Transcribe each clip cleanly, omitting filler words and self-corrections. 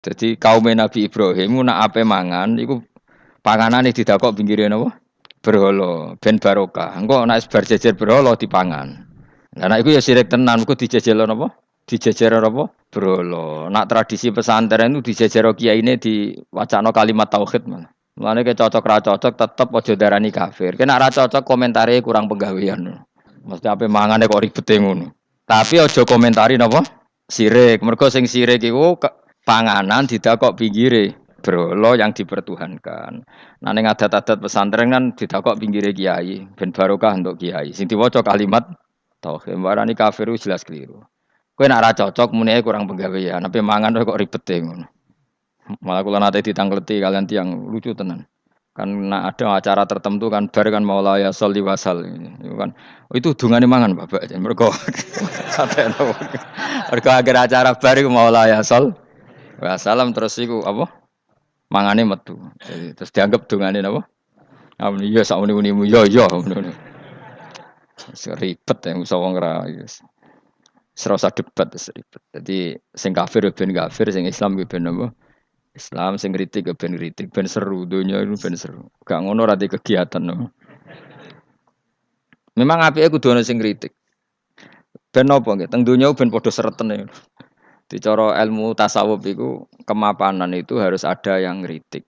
Jadi kaum Nabi Ibrahim nak ape mangan iku panganane didakok pinggire napa? Berhala ben barokah. Engko nek bar jejer berhala dipangan. Lah nek iku ya sirik tenan, iku dijejelo napa? Dijejero apa? Berhala. Nak tradisi pesantren itu dijejero kiyaine diwacana kalimat tauhid malah. Mulane ke cocok ra cocok tetep aja darani kafir. Kena ra cocok komentare kurang penggawean. Mesti ape mangane kok ribete ngono. Tapi aja komentari napa? Sirik. Mergo sing sirik iku panganan didakok pinggire berhala yang dipertuhankan. Nah ning adat-adat pesantren kan didakok pinggire kiai, ben barokah untuk kiai. Sing diwaca kalimat tauhid. Warani kafir jelas keliru. Kowe nek ora cocok muni kurang penggawean, tapi mangan kok ribete ngono. Malah kula nate ditangkleti kalian tiang lucu tenan. Kan ada acara tertentu kan bar kan maulaya sholli wasal itu kan. Oh, itu dungane mangan Bapak. Mergo sampai mergo akhir acara bar iku maulaya shol wasalam terus iku apa? Mangane metu. Jadi, terus dianggap dungane napa? Amun iya sak muni-munimu yo ngono. Ribet ya usah wong ra. Serasa debat ribet. Jadi sing kafir ya ben kafir, sing Islam ya ben apa? Islam sing kritik ya ben kritik, ben seru donya itu ben seru. Gak ngono ra kegiatan no. Memang apike kudu ana sing kritik. Ben apa nggih? Teng donya ben padha sretene. Di cara ilmu tasawuf itu kemapanan itu harus ada yang kritik.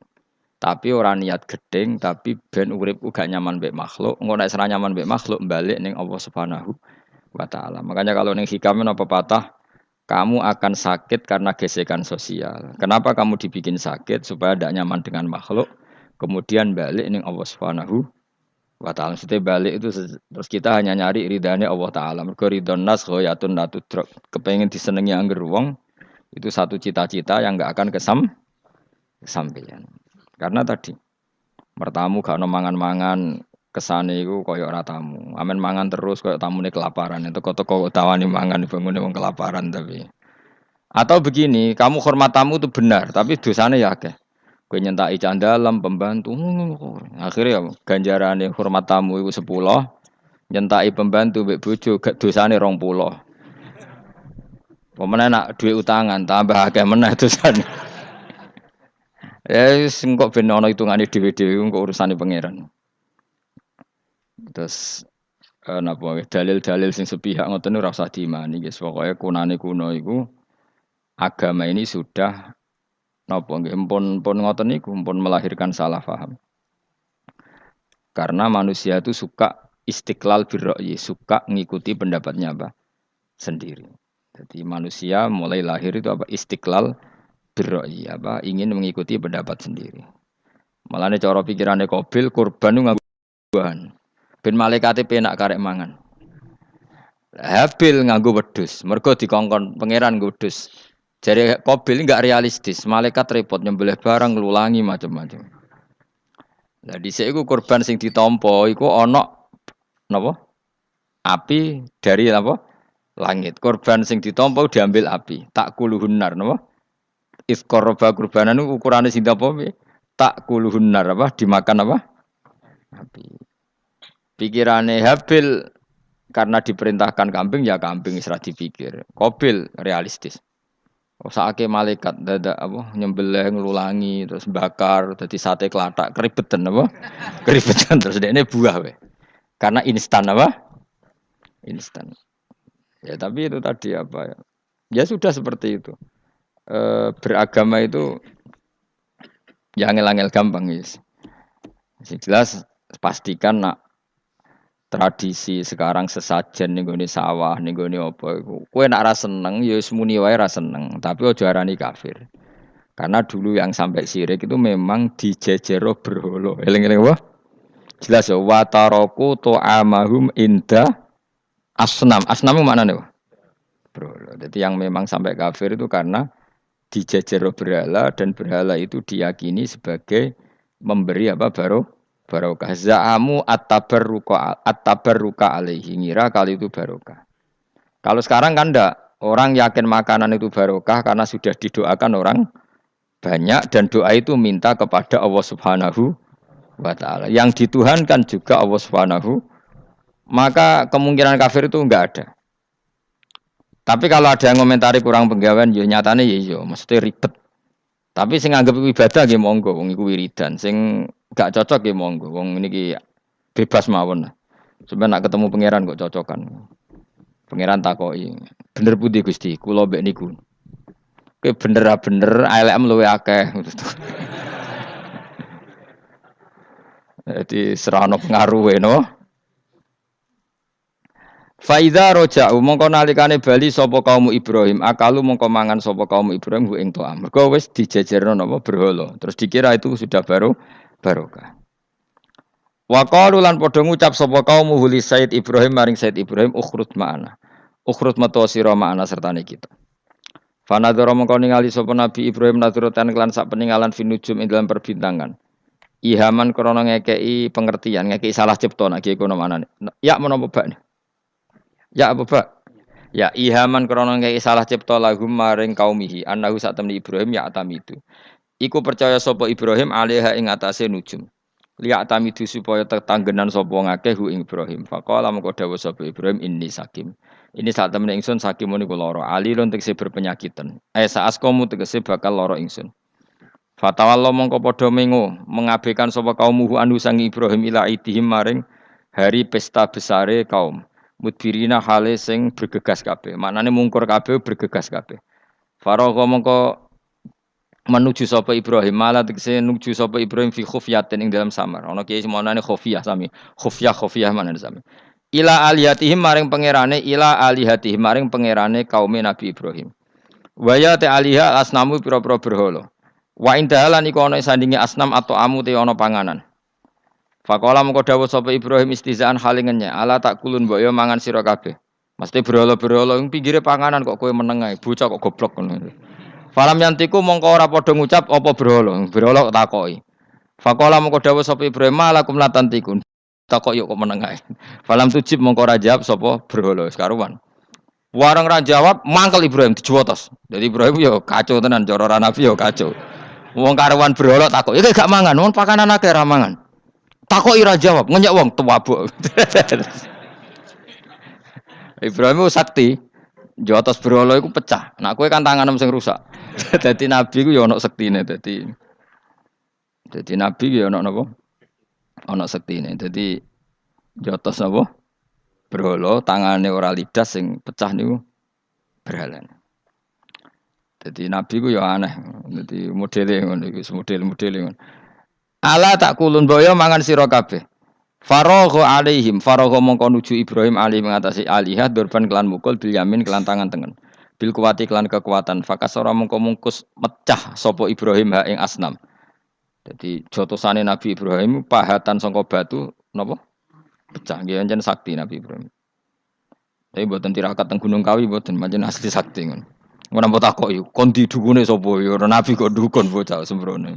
Tapi orang niat gedeng, tapi ben urip gak nyaman mbek makhluk. Engko nek ora nyaman mbek makhluk balik ning Allah Subhanahu wa taala. Makanya kalau ning hikam apa patah kamu akan sakit karena gesekan sosial. Kenapa kamu dibikin sakit supaya tidak nyaman dengan makhluk? Kemudian balik ning Allah Subhanahu wa taala. Maksudnya balik itu terus kita hanya nyari ridhanya Allah taala. Mergo ridhon nas ghayatun la tudrak. Kepengen disenengi angger wong itu satu cita-cita yang enggak akan kesampaian. Karena tadi mertamu gak ono mangan-mangan kesane iku koyo ora tamu. Amen mangan terus koyo tamune kelaparan. Teko-teko tawani mangan bangune wong kelaparan tapi. Atau begini, kamu hormat tamu itu benar, tapi dosane ya akeh. Kowe nyentak candalem pembantu. Akhirnya ganjarane hormat tamu iku 10, nyentaki pembantu mbek bojo gak dosane 20. Pemene nak duit utangan tambah akeh meneh dosane. Ya sing kok ben ana hitungane dhewe-dhewe kok urusane pangeran. Terus napa dalil-dalil sing sepihak ngoten ora usah diimani guys. Pokoke kunane kuno iku agama ini sudah napa nggih pun ngoten niku pun melahirkan salah paham. Karena manusia itu suka istiqlal birra'yi, suka ngikuti pendapatnya apa? Sendiri. Jadi manusia mulai lahir itu apa? Istiqlal birra'yi, apa? Ingin mengikuti pendapat sendiri. Malane cara pikirane Qabil kurban nganggo buahan. Ben malaikate penak karek mangan. Habil nganggo wedhus, mergo dikongkon pangeran nggo wedhus. Jare Qabil enggak realistis, malaikat repot nyembelih barang nglulangi macam-macam. Lah dhisik iku kurban sing ditampa iku ana napa? Api dari apa? Langit. Kurban sing ditampa diambil api. Tak kuluhunnar napa? Isqaraba kurbanan ukurane sing apa? Tak kuluhunnar apa? Dimakan apa? Api. Pikirane Habil karena diperintahkan kambing ya kambing isra dipikir. Qabil realistis. Saake malaikat dadak apa nyembelih nglulangi terus bakar dadi sate klathak keribetan apa? Keribetan terus dekne buah we. Karena instan apa? Instan. Ya tapi itu tadi apa ya? Ya sudah seperti itu. Beragama itu ya angel-angel gampang guys. Jelas pastikan nak tradisi sekarang sesajen ning gone sawah ning gone apa iku. Kowe nek ora seneng ya wis muni wae ora seneng, tapi aja arani kafir. Karena dulu yang sampai sirik itu memang dijejero berhala. Eling-eling apa? Jelas ya wa taraku tu'amahum inda asnam. Asnam itu maknane apa? Berhala. Jadi yang memang sampai kafir itu karena dijejero berhala dan berhala itu diyakini sebagai memberi apa barokah. Za'amu at-tabarruka alaihi ngira kali itu barokah. Kalau sekarang kan enggak, orang yakin makanan itu barokah karena sudah didoakan orang banyak dan doa itu minta kepada Allah Subhanahu wa taala. Yang dituhankan juga Allah Subhanahu. Maka kemungkinan kafir itu enggak ada. Tapi kalau ada yang komentari kurang penggawean ya nyatane ya iya, maksudnya ribet. Tapi sing anggap iku ibadah nggih monggo, wong iku wiridan. Sing gak cocok nggih monggo, wong niki bebas mawon. Sampeyan nak ketemu pangeran kok cocokan. Pangeran takoki, "Bener pundi Gusti? Kula mbek niku." Kowe bener elekmu luwe akeh. Jadi serana pengaruhe no. Faida roja'u mongko nalikane bali sapa kaum Ibrahim, akalu mongko mangan sapa kaum Ibrahim ku ing to'am. Mergo wis dijejerno napa berhala. Terus dikira itu sudah barokah. Wa qalu lan padha ngucap sapa kaum huli Said Ibrahim maring Said Ibrahim ukhrut ma'ana. Ukhrut metu sira ma'ana sertane kita. Fanadzara mongko ningali sapa Nabi Ibrahim nadrotan kelan sak peninggalan finujum ing dalam perbintangan. Ihaman krana ngekeki pengertian, ngekeki salah cipta nek kono manane. Ya menapa bak? Ya apa bak? Ya ihaman krana ngekeki salah cipta lahum maring kaumihi. Annahu sak temni Ibrahim ya atamidu. Iku percaya sapa Ibrahim alaiha ing atase nujum. Liya atamidu supaya tetanggenan sapa ngakeh hu ing Ibrahim. Faqala mengko dawuh sapa Ibrahim inni sakim. Ini saat temen ingsun sakimun iku lara. Alilun tegese berpenyakitan. Saas kamu tegese bakal lara ingsun. Fatawallah mongko padha mengo mengabaikan sapa kaumuhu anu sang Ibrahim ila idihim maring hari pesta besare kaum. Mudbirina hale sing bergegas kabeh. Maknane mungkur kabeh bergegas kabeh. Faragha mongko menuju sapa Ibrahim malah tegese nuju sapa Ibrahim fi khufyatin ing dalam samar. Ana kiye semonane khufyah sami. Khufyah manane sami. Ila alihatihim maring pangerane ila alihatihim maring pangerane kaum Nabi Ibrahim. Wa ya ta aliha asnamu pira-pira berhala. Wa indahalan iku ana sandinge asnam atau amu te ana panganan. Faqala mengko dawuh sapa Ibrahim istizaan halingennya ala takulun mbok yo mangan sira kabeh. Mesti berhala-berhala ing pinggire panganan kok kowe meneng ae bocah kok goblok ngono. Falam yantiku mongko ora padha ngucap apa berhala. Berhala kok takoki. Faqala mengko dawuh sapa Ibrahim malakum latantikun. Takok yo kok meneng ae. Falam tujib mongko ora jawab sapa berhala sekaruan. Warang ra jawab mangkel Ibrahim dijuwotos. Jadi Ibrahim yo kacau tenan cara Nabi yo kacau. Wong karuan berhala takok, "Iki gak mangan, wong pakanan akeh ra mangan." Takok ora jawab, ngenyek wong tuwabuk. Ibrahim sakti, jotos berhala iku pecah. Nah kowe kan tanganem sing rusak. Dadi nabi ku ya ana sektine dadi. Dadi nabi ku ya ana napa? Ana sektine. Dadi jotos napa? Berhala tangane ora lidas sing pecah niku berhalane. Jadi nabi ku ya aneh. Jadi modele ngono iku model-modele ngono. Ala tak kulun boyo mangan sira kabeh. Faragha alaihim faragha mongko nuju Ibrahim ali mengatasi alihah durban kelan mukul bil yamin kelan tangan tengen. Bil kuwati kelan kekuatan fakasora mongko mungkus mecah sapa Ibrahim ha ing asnam. Jadi jotosane Nabi Ibrahim pahatan sangka batu napa? Pecah nggih ancen sakti Nabi Ibrahim. Tapi mboten tirakat teng Gunung Kawi mboten pancen asli sakti ngono. Ora mbok takoki kon didukune sapa ya ora nabi kok dukun bocah sembrono.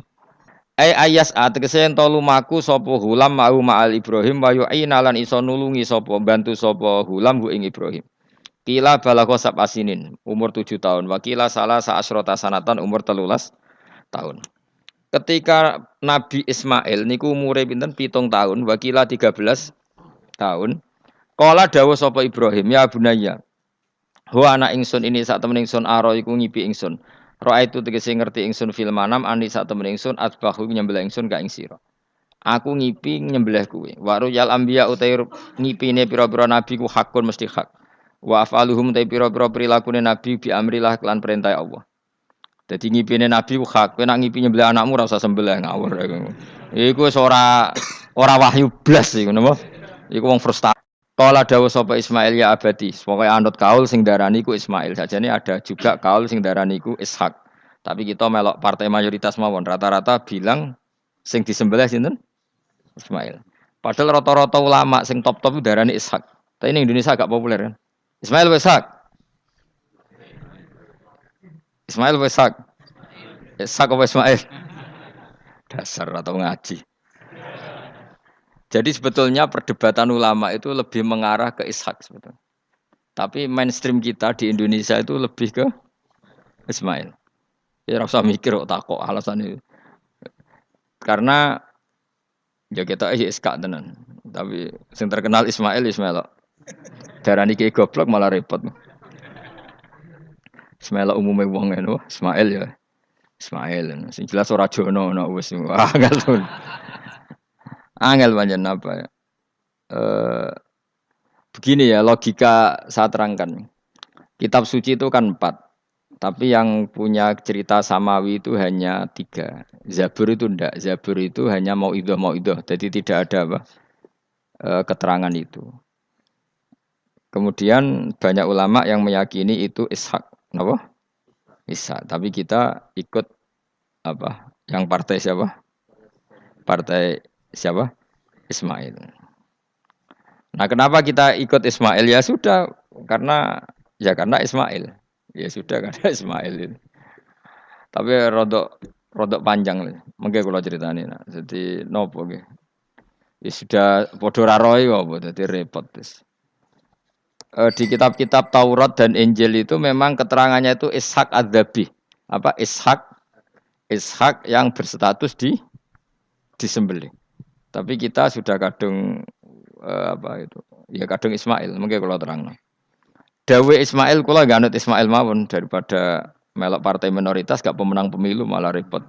Ayas ategese ento lumaku sapa hulam mau ma'al Ibrahim wa yu'ina lan iso nulungi sapa bantu sapa hulam hu ing Ibrahim. Kila balagha sab'asinin umur 7 tahun, wakila salah sa'asrota sanatan umur 13 tahun. Ketika Nabi Ismail niku umure pinten 7 tahun, wakila 13 tahun. Kala dawuh sapa Ibrahim, ya bunayya. Ho anak ingsun ini sak temen ingsun aro iku ngipi ingsun. Roa itu tegese ngerti ingsun fil manam ani sak temen ingsun atbahu nyembelih ingsun ka ing sira. Aku ngipi nyembelih kuwe. Waru yal anbiya utai ngipine pira-pira nabi ku hakun mesti hak. Wa afaluhum utai pira-pira prilakune nabi bi amrillah kelan perintah Allah. Dadi ngipine nabi ku hak. Kowe nak ngipi nyembelih anakmu ora usah sembelih ngawur. Iku wis ora wahyu blas iku napa? Iku wong frustasi. Kala dawuh sapa Ismail ya abadi, pokoke anut kaul sing darani ku Ismail. Sajane ada juga kaul sing darani ku Ishak. Tapi kita melok partai mayoritas mawon, rata-rata bilang sing disembelih sinten? Ismail. Padahal rata-rata ulama sing top-top darani Ishak. Tapi ini Indonesia agak populer kan. Ismail wa Ishak. Ismail wa Ishak. Ishak apa Ismail? Dasar atau ngaji. Jadi sebetulnya perdebatan ulama itu lebih mengarah ke Ishak sebetulnya. Tapi mainstream kita di Indonesia itu lebih ke Ismail. Ya rasa mikir kok takok alasan itu. Karena ya kita Ishak tenan. Tapi yang terkenal Ismail. Darani ki goblok malah repot. Ismail umumnya wong ngono, Ismail ya. Ismail. Sing jelas ora jono no wis. Angel tuh. Angel pancen apa ya? Eh, begini ya logika saya terangkan. Kitab suci itu kan 4. Tapi yang punya cerita samawi itu hanya 3. Zabur itu ndak. Zabur itu hanya mau idoh. Jadi tidak ada apa keterangan itu. Kemudian banyak ulama yang meyakini itu Ishak. Kenapa? Ishak. Tapi kita ikut apa? Yang partai siapa? Partai siapa? Ismail. Nah, kenapa kita ikut Ismail? Ya sudah, karena Ismail. Ya sudah karena Ismail itu. Tapi rodok panjang. Mungkin kalau ceritanya. Nah. Jadi nopo nggih. Ya sudah padha ra roe apa dadi repot wis. Di kitab-kitab Taurat dan Injil itu memang keterangannya itu Ishak Adzabi. Apa Ishak yang berstatus disembelih. Tapi kita sudah kadung apa itu? Ya kadung Ismail, mungkin kalau terang. Dawe Ismail kula gak anut Ismail mawon daripada melok partai minoritas gak pemenang pemilu malah repot.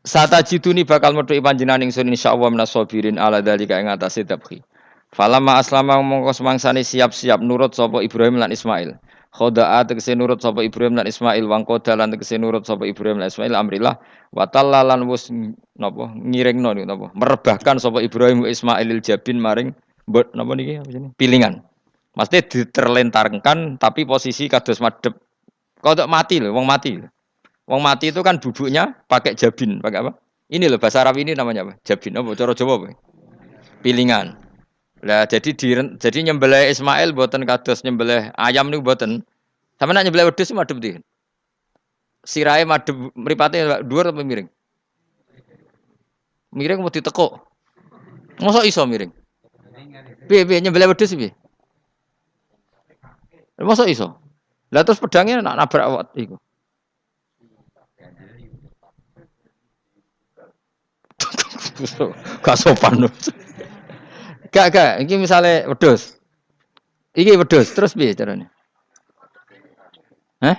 Satajiduni bakal metu panjenengan ingsun insyaallah minasabirin ala dzalika ing atase tabkhi. Falamma aslama mongko semangsane siap-siap nurut sapa Ibrahim lan Ismail. Khoda'a tegese nurut sapa Ibrahim lan Ismail wangkoda lan tegese nurut sapa Ibrahim lan Ismail amrillah wa tallalan wis napa ngiringno niku napa merebahkan sapa Ibrahim Ismailil jabin maring mbot napa niki apa jenenge pilingan. Mesti diterlentarkan tapi posisi kados madhep. Kodok mati lho, wong mati. Wong mati itu kan bubuknya pakai jabin, pakai apa? Ini loh bahasa Arab ini namanya apa? Jabin apa? Cara Jawa apa? Pilingan. Lah jadi nyembelih Ismail mboten kados nyembelih ayam niku mboten. Sampe nek nyembelih wedhus madhep ndi? Sirahe madhep mripate dhuwur apa miring? Miring mau ditekuk. Mosok iso miring? Piye nyembelih wedhus piye? Mosok iso? Lah terus pedangnya nak nabrak awak iku. Gak sopan. Gak, iki misale wedhus. Iki wedhus, terus piye carane? Hah?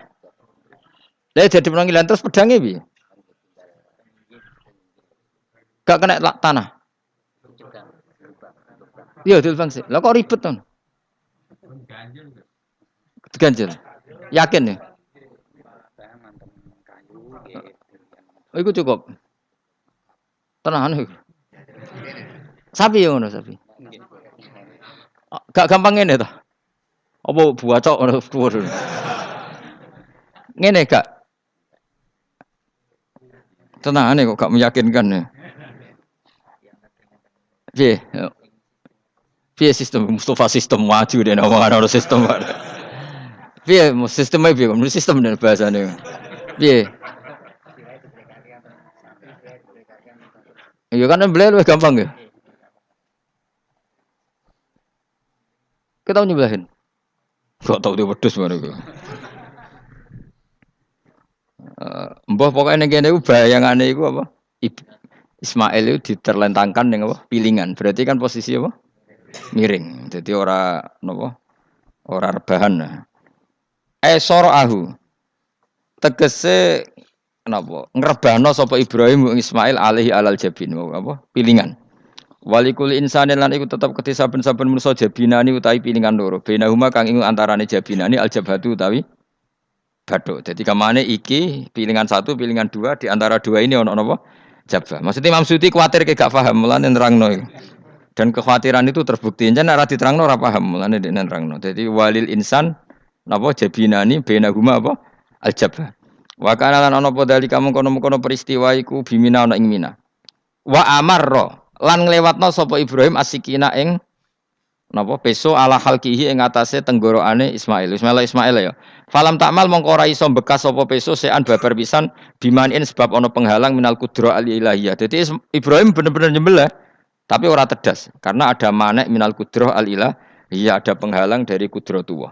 Lah jadi penanggilan terus pedangnya piye? Gak kena tanah. Iya, dilbang sih. Lah kok ribet ton? Ganjel. Yakin ya? Oh, iku cukup. Tenanan iku. Sapi ya ngono sapi. Gak gampang ngene to. Apa buacok ngono dhuwur. Ngene gak. Tenangane kok gak meyakinkan ya. Piye? Piye sistem Mustafa sistem maju deh nama ana sistem. Piye sistemnya piye? Menurut sistem dan bahasane. Piye? Iya kan nyembelih lebih gampang ya. Kita nyembelihin. Gak tahu dia wedhus mana gue. Mbah pokoknya kene iku bayangane iku apa? Ismail itu diterlentangkan dengan apa? Pilingan. Berarti kan posisi apa? Miring. Jadi ora napa? Ora rebahan. Soro'ahu. Tegese napa? Ngrebahno sapa Ibrahim Ismail alaihi alal jabin. Apa? Pilingan. Walikul insanin lan iku tetep kedhe saben-saben manusa jabinani utawi pilingan loro. Bainahuma kang ing antarane jabinani aljabhatu utawi bathuk. Dadi kamane iki pilingan 1, pilingan 2 di antara dua ini ono napa? Jabah. Maksudnya Imam Suyuti kuwatir gak paham mulane nerangno iku. Dan kekhawatiran itu terbukti. Jan ora diterangno ora paham mulane dene nerangno. Dadi walil insan napa jabinani bainahuma apa? Aljabah. Wa kana lan ana apa dalika mengkono-mengkono peristiwa iku bimina ana ing Mina. Wa amarra lan nglewatno sapa Ibrahim asikina ing napa peso ala halqihi ing atase tenggorokane Ismail ya. Falam takmal mongko ora iso bekas sapa peso sean babar pisan bimanin sebab ana penghalang minal qudra al ilahiyah. Dadi Ibrahim bener-bener nyembelih tapi ora tedas karena ada manek minal qudra al ilahiyah, ada penghalang dari kudratullah.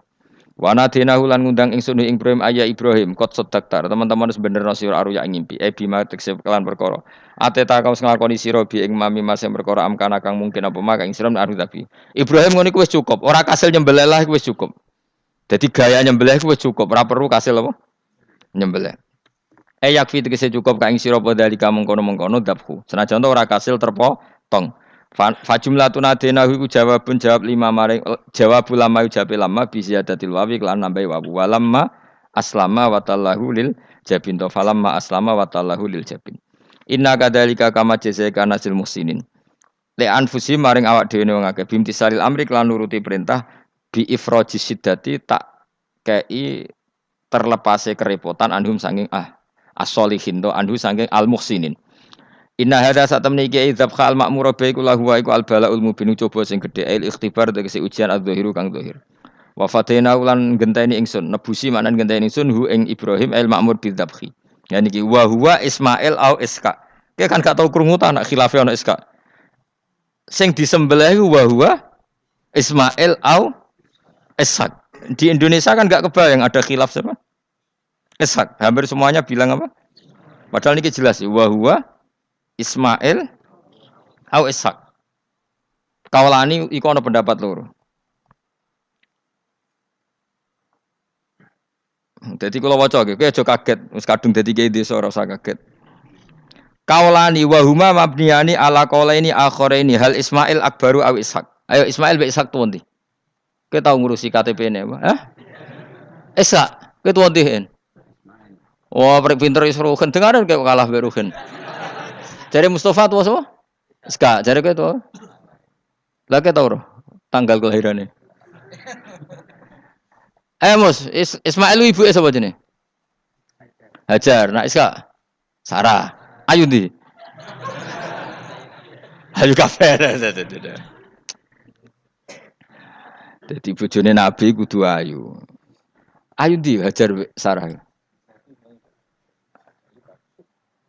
Wa nadinahu lan ngundang ingsun ing Ibrahim ayya Ibrahim qad saddaqta. Teman-teman wis bener sira aruya ngimpi bima tekse kelan perkara. Ateta kau nglakoni sira bi ing mami mase perkara amkana kang mungkin apa mak ing sira aru tapi. Ibrahim ngono iku wis cukup, ora kasil nyembelih lah iku wis cukup. Dadi gaya nyembelih iku wis cukup, ora perlu kasil apa? Nyembelih. yakfi tegese cukup ka ing sira padhalika mengkono-mengkono dabhu. Senajan ora kasil terpotong. Fajumlatun adenahu iku jawabun jawab lima maring jawab ulama jawab lama bi ziyadatil wawi lan nambahi wawu walamma aslama wa tallahu lil jabin to falamma aslama wa tallahu lil jabin. Inna kadzalika kama jazaika nasil musinin. Le anfusi maring awak dhewe wong akeh bimtisalil amri lan nuruti perintah bi ifraji siddati tak kei terlepase kerepotan anhum saking as-solihin to anhu saking al-muhsinin. Inna hadza satamni iki dzabqa al-ma'mur ba iku lahu wa iku al-bala'ul mubin coba sing gedhe il ikhtibar tegese ujian adz-dzahiru kang zahir. Wa fatena ulan genteni ingsun nebusi manan genteni ingsun hu ing Ibrahim al-ma'mur bidzabhi. Ya niki wa huwa Ismail au Iska. Ki kan gak tau krungu ta anak khilafe ana Iska. Sing disembelih iku wa huwa Ismail au Ishak. Di Indonesia kan gak kebayang ada khilaf siapa? Ishak. Hampir semuanya bilang apa? Padahal niki jelas wa huwa Ismail au Ishak. Kaulani iku ana pendapat loro. Dadi kula waca iki, kowe aja kaget, wis kadung dadi kiai desa ora usah kaget. Kaulani wa huma mabniyani ala qaulaini akharaini hal Ismail akbaru au Ishak. Ayo Ismail be Ishak tuwa ndi? Kowe tau ngurusi KTP-ne apa? Hah? Ishak, kowe tuwa ndi? Wah, pinter wis Ruhin, dengaran kowe kalah be Ruhin. Jare Mustafa tuwa sapa? Iska, jare kowe tuwa. Lah kowe tau ora tanggal kelahirane? Mus, Ismail ibu sapa jenenge? Hajar. Nak Iska? Sarah. Ayu ndi? Ayu kafe. Dadi bojone Nabi kudu ayu. Ayu ndi Hajar Sarah?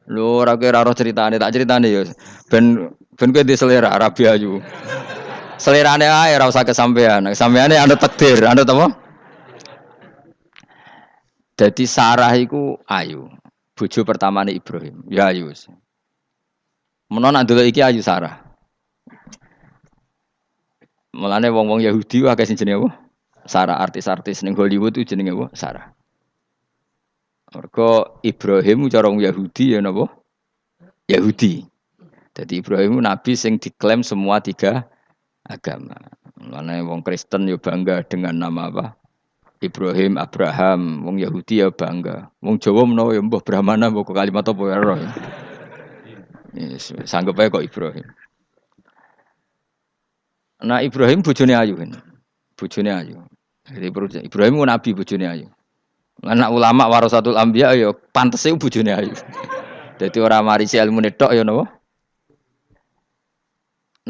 Lho ora kira ora ceritane, tak ceritane ya. Ben kowe di selera Arabi ayu. Selerane ae ora usah kesampean. Sampeane anu takdir, anu apa? Jadi Sarah iku ayu. Bojo pertamane Ibrahim. Ya ayu. Menawa nak ndelok iki ayu Sarah. Mulane wong-wong Yahudi akeh sing jenenge apa? Sarah, artis-artis ning Hollywood itu jenenge apa? Sarah. Mergo Ibrahim cara wong Yahudi ya napa? Yahudi. Jadi Ibrahim nabi sing diklaim semua tiga agama. Mulane wong Kristen yo bangga dengan nama apa? Ibrahim, Abraham, wong Yahudi ya bangga. Wong Jawa menawa ya mbah Brahmana mbah kalimat apa ya ora. Yes, sanggup ae kok Ibrahim. Nah Ibrahim bojone ayu kan. Bojone ayu. Jadi Ibrahim ku nabi bojone ayu. Anak ulama warasatul anbiya ya pantese bojone ayu. Dadi ora marisi ilmune tok ya napa.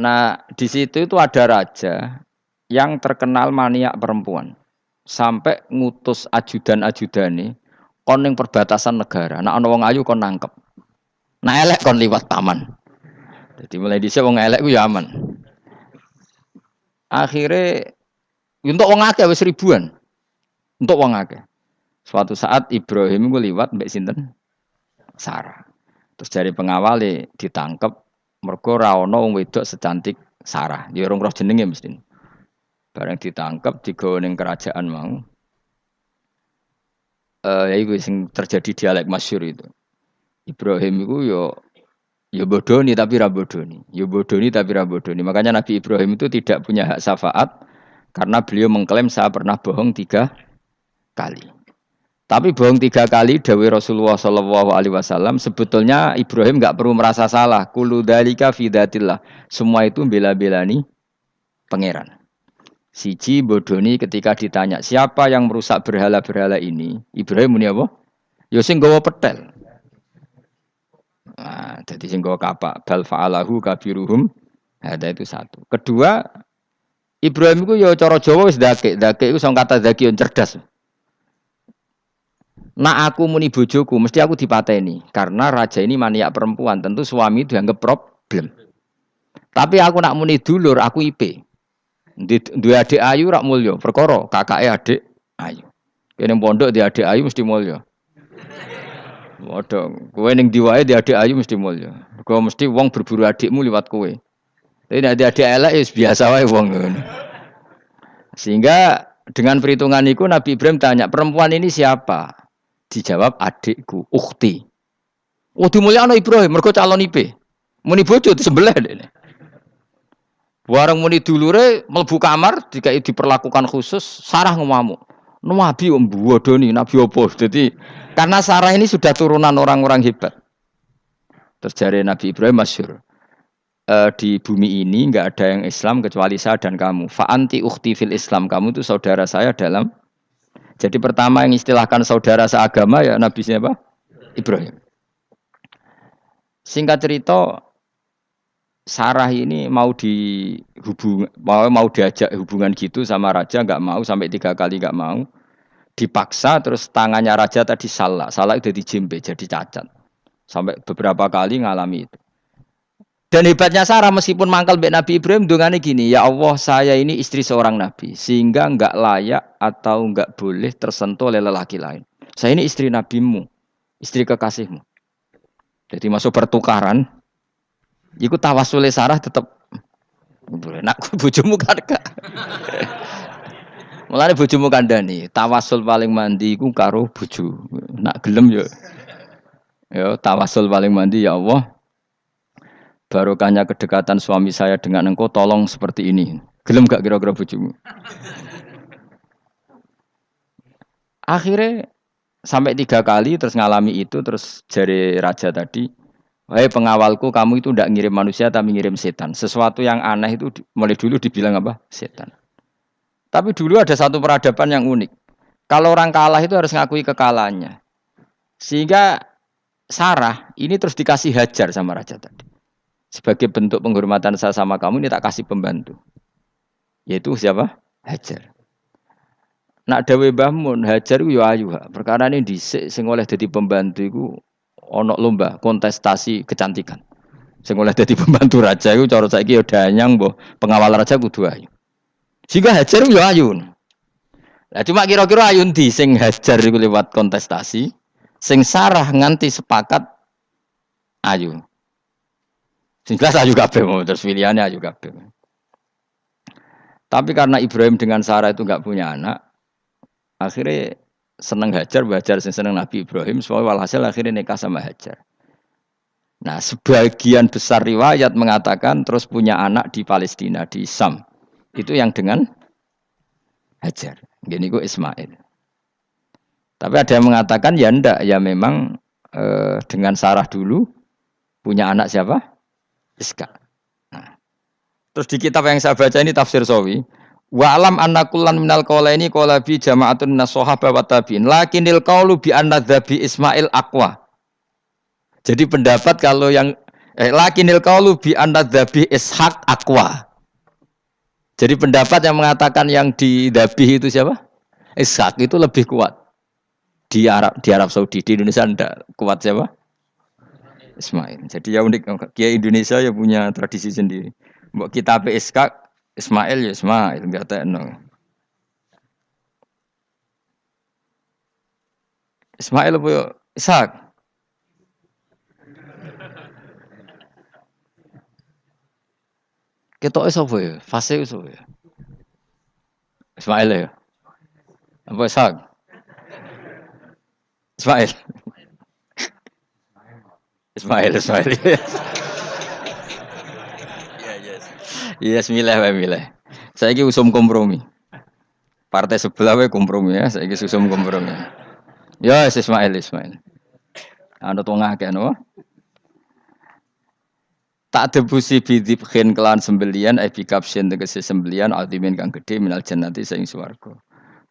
Nah, di situ itu ada raja yang terkenal maniak perempuan. Sampai ngutus ajudan-ajudane kon ning perbatasan negara. Nek ana wong ayu kon nangkep. Nek elek kon liwat taman. Jadi mulai dhisik wong elek ku ya aman. Akhire untuk wong akeh wis ribuan. Untuk wong akeh. Suatu saat Ibrahim ku liwat mbek sinten? Sarah. Terus dari pengawale ditangkep mergo ora ana wong wedok secantik Sarah. Ya ora roh jenenge mesti. Bareng ditangkap digawa ning kerajaan mau. Ya iku sing terjadi dialek masyhur itu. Ibrahim iku yo bodoni tapi ra bodoni. Yo bodoni tapi ra bodoni. Makanya Nabi Ibrahim itu tidak punya hak syafaat karena beliau mengklaim saya pernah bohong 3 kali. Tapi bohong 3 kali dawuh Rasulullah sallallahu alaihi wasallam sebetulnya Ibrahim enggak perlu merasa salah. Kullu dzalika fi dzatillah. Semua itu bela-belani pangeran. Siji bodoni ketika ditanya siapa yang merusak berhala-berhala ini, Ibrahim muni apa? Ya sing nggawa petel. Nah, jadi sing nggawa kapak bal fa'alahu kabiruhum. Ada itu satu. Kedua, Ibrahim itu ya cara Jawa wis dake. Dake itu sing kata zakiun cerdas. Nah aku muni bojoku mesti aku dipateni karena raja ini maniak perempuan, tentu suami dianggap problem. Tapi aku nak muni dulur aku IP. Duwe adik ayu rak mulya, perkara kakake adik ayu. Kene pondok di adik ayu mesti mulya. Waduh, kowe ning ndi wae di adik ayu mesti mulya. Kowe mesti wong berburu adikmu liwat kowe. Tapi nek di adik elek wis biasa wae wong ngono. Sehingga dengan perhitungan itu Nabi Ibrahim tanya, perempuan ini siapa? Dijawab adikku, ukhti. Oh dimulyakno Ibrahim mergo calon IP. Muni bojo disembelih dene. Bareng muni dulure mlebu kamar dikai diperlakukan khusus, Sarah ngamuk. Nabi om bodoni, nabi opo. Jadi karena Sarah ini sudah turunan orang-orang hebat. Terus jare Nabi Ibrahim masyhur. Di bumi ini nggak ada yang Islam kecuali saya dan kamu. Fa anti ukhti fil Islam. Kamu itu saudara saya dalam. Jadi pertama yang istilahkan saudara seagama ya Nabi siapa? Ibrahim. Singkat cerita, Sarah ini mau diajak hubungan gitu sama raja nggak mau sampai 3 kali nggak mau. Dipaksa terus tangannya raja tadi salah itu dijimpe jadi cacat. Sampai beberapa kali ngalami itu. Dan hebatnya Sarah meskipun mangkal mbek Nabi Ibrahim dongane gini, ya Allah saya ini istri seorang nabi sehingga enggak layak atau enggak boleh tersentuh oleh lelaki lain. Saya ini istri nabimu, istri kekasihmu. Jadi masuk pertukaran, iku tawasule Sarah tetap boleh nak bojomu kan gak. Mulane bojomu kandhani, tawasul paling mandi iku karo bojo. Nak gelem yo tawasul paling mandi ya Allah. Barokahnya kedekatan suami saya dengan engkau tolong seperti ini. Gelem gak kira-kira bojomu? Akhirnya sampai 3 kali terus ngalami itu terus jari raja tadi, wahai pengawalku kamu itu tidak ngirim manusia tapi ngirim setan. Sesuatu yang aneh itu mulai dulu dibilang apa? Setan. Tapi dulu ada satu peradaban yang unik. Kalau orang kalah itu harus ngakui kekalahannya. Sehingga Sarah ini terus dikasih hajar sama raja tadi. Sebagai bentuk penghormatan saya sama kamu ini tak kasih pembantu. Yaitu siapa? Hajar. Nak dawe Mbah Mun, Hajar ku yo ayu. Perkara ini dhisik sing oleh dadi pembantu iku ana lomba kontestasi kecantikan. Sing oleh dadi pembantu raja iku cara saiki yo danyang mbah pengawal raja kudu ayu. Sehingga Hajar yo ayu. Lah cuma kira-kira ayu ndi sing Hajar iku lewat kontestasi, sing Sarah nganti sepakat ayu. Sing jelas ayu kabeh terus pilihannya ayu kabeh. Tapi karena Ibrahim dengan Sarah itu enggak punya anak, akhirnya seneng Hajar sing seneng Nabi Ibrahim, soalnya walhasil akhirnya nikah sama Hajar. Nah, sebagian besar riwayat mengatakan terus punya anak di Palestina, di Sam. Itu yang dengan Hajar. Gini ku Ismail. Tapi ada yang mengatakan ya ndak, ya memang dengan Sarah dulu punya anak siapa? Iska. Nah, terus di kitab yang saya baca ini tafsir Sawi, wa alam anna kullan minal qaulaini qala bi jama'atun minas sahabah wa tabi'in lakinnil qaulu bi anna dzabi Ismail aqwa. Jadi pendapat kalau yang lakinnil qaulu bi anna dzabi Ishaq aqwa. Jadi pendapat yang mengatakan yang didabih itu siapa? Ishaq itu lebih kuat. Di Arab Saudi, di Indonesia enggak kuat siapa? Ismail. Jadi ya unik, Kiai Indonesia ya punya tradisi sendiri. Mbok kitab Ishaq Ismail ya Ismail enggak tekno. Ismail apa Ishak? Ketoke sapa ya? Fase sapa ya? Ismail ya. Apa Ishak? Ismail. Ismail. Yes, milih. Saya ini usum kompromi. Partai sebelah we kompromi ya. Saya ini usum kompromi. Ya, Ismail. Anda tengah kan, no? Tak debusi bidibkhin kelan sembelian, epikapsin tegesi sembelian, altimin kang gede minal jannati saing swarga.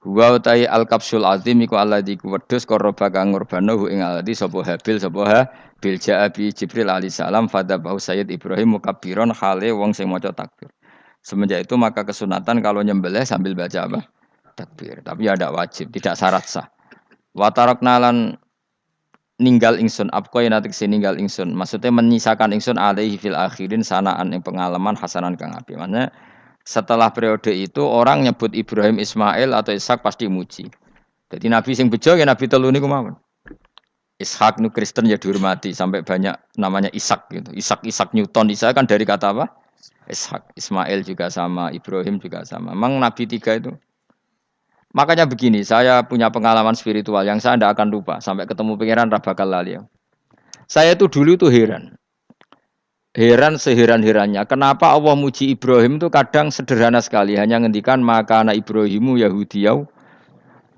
Huwa utai al kapsul azim iku alladzi kuwedhus qarraba kang ngurbanahu ing alladzi sapa habil bil ja'abi Jibril alaihi salam fadabahu Sayyid Ibrahim mukabbiron khale wong sing maca takbir. Semenjak itu maka kesunatan kalau nyembelih sambil baca apa? Takbir. Tapi ya tidak wajib, tidak syarat sah. Wa tarakna lan ninggal ingsun apko yen atik ninggal ingsun. Maksudnya menyisakan ingsun alaihi fil akhirin sanaan ing pengalaman hasanan kang apik. Maksudnya setelah periode itu orang nyebut Ibrahim Ismail atau Ishak pasti muji. Jadi Nabi sing bejo ya Nabi telu niku mawon. Ishak nu Kristen ya dihormati sampai banyak namanya Ishak gitu. Ishak Newton Ishak kan dari kata apa? Ishak. Ismail juga sama, Ibrahim juga sama. Memang Nabi 3 itu. Makanya begini, saya punya pengalaman spiritual yang saya tidak akan lupa sampai ketemu pangeran ra bakal lali. Saya tuh dulu tuh heran. Heran seheran-herannya. Kenapa Allah muji Ibrahim itu kadang sederhana sekali. Hanya ngendikan maka anak Ibrahimu Yahudiyau.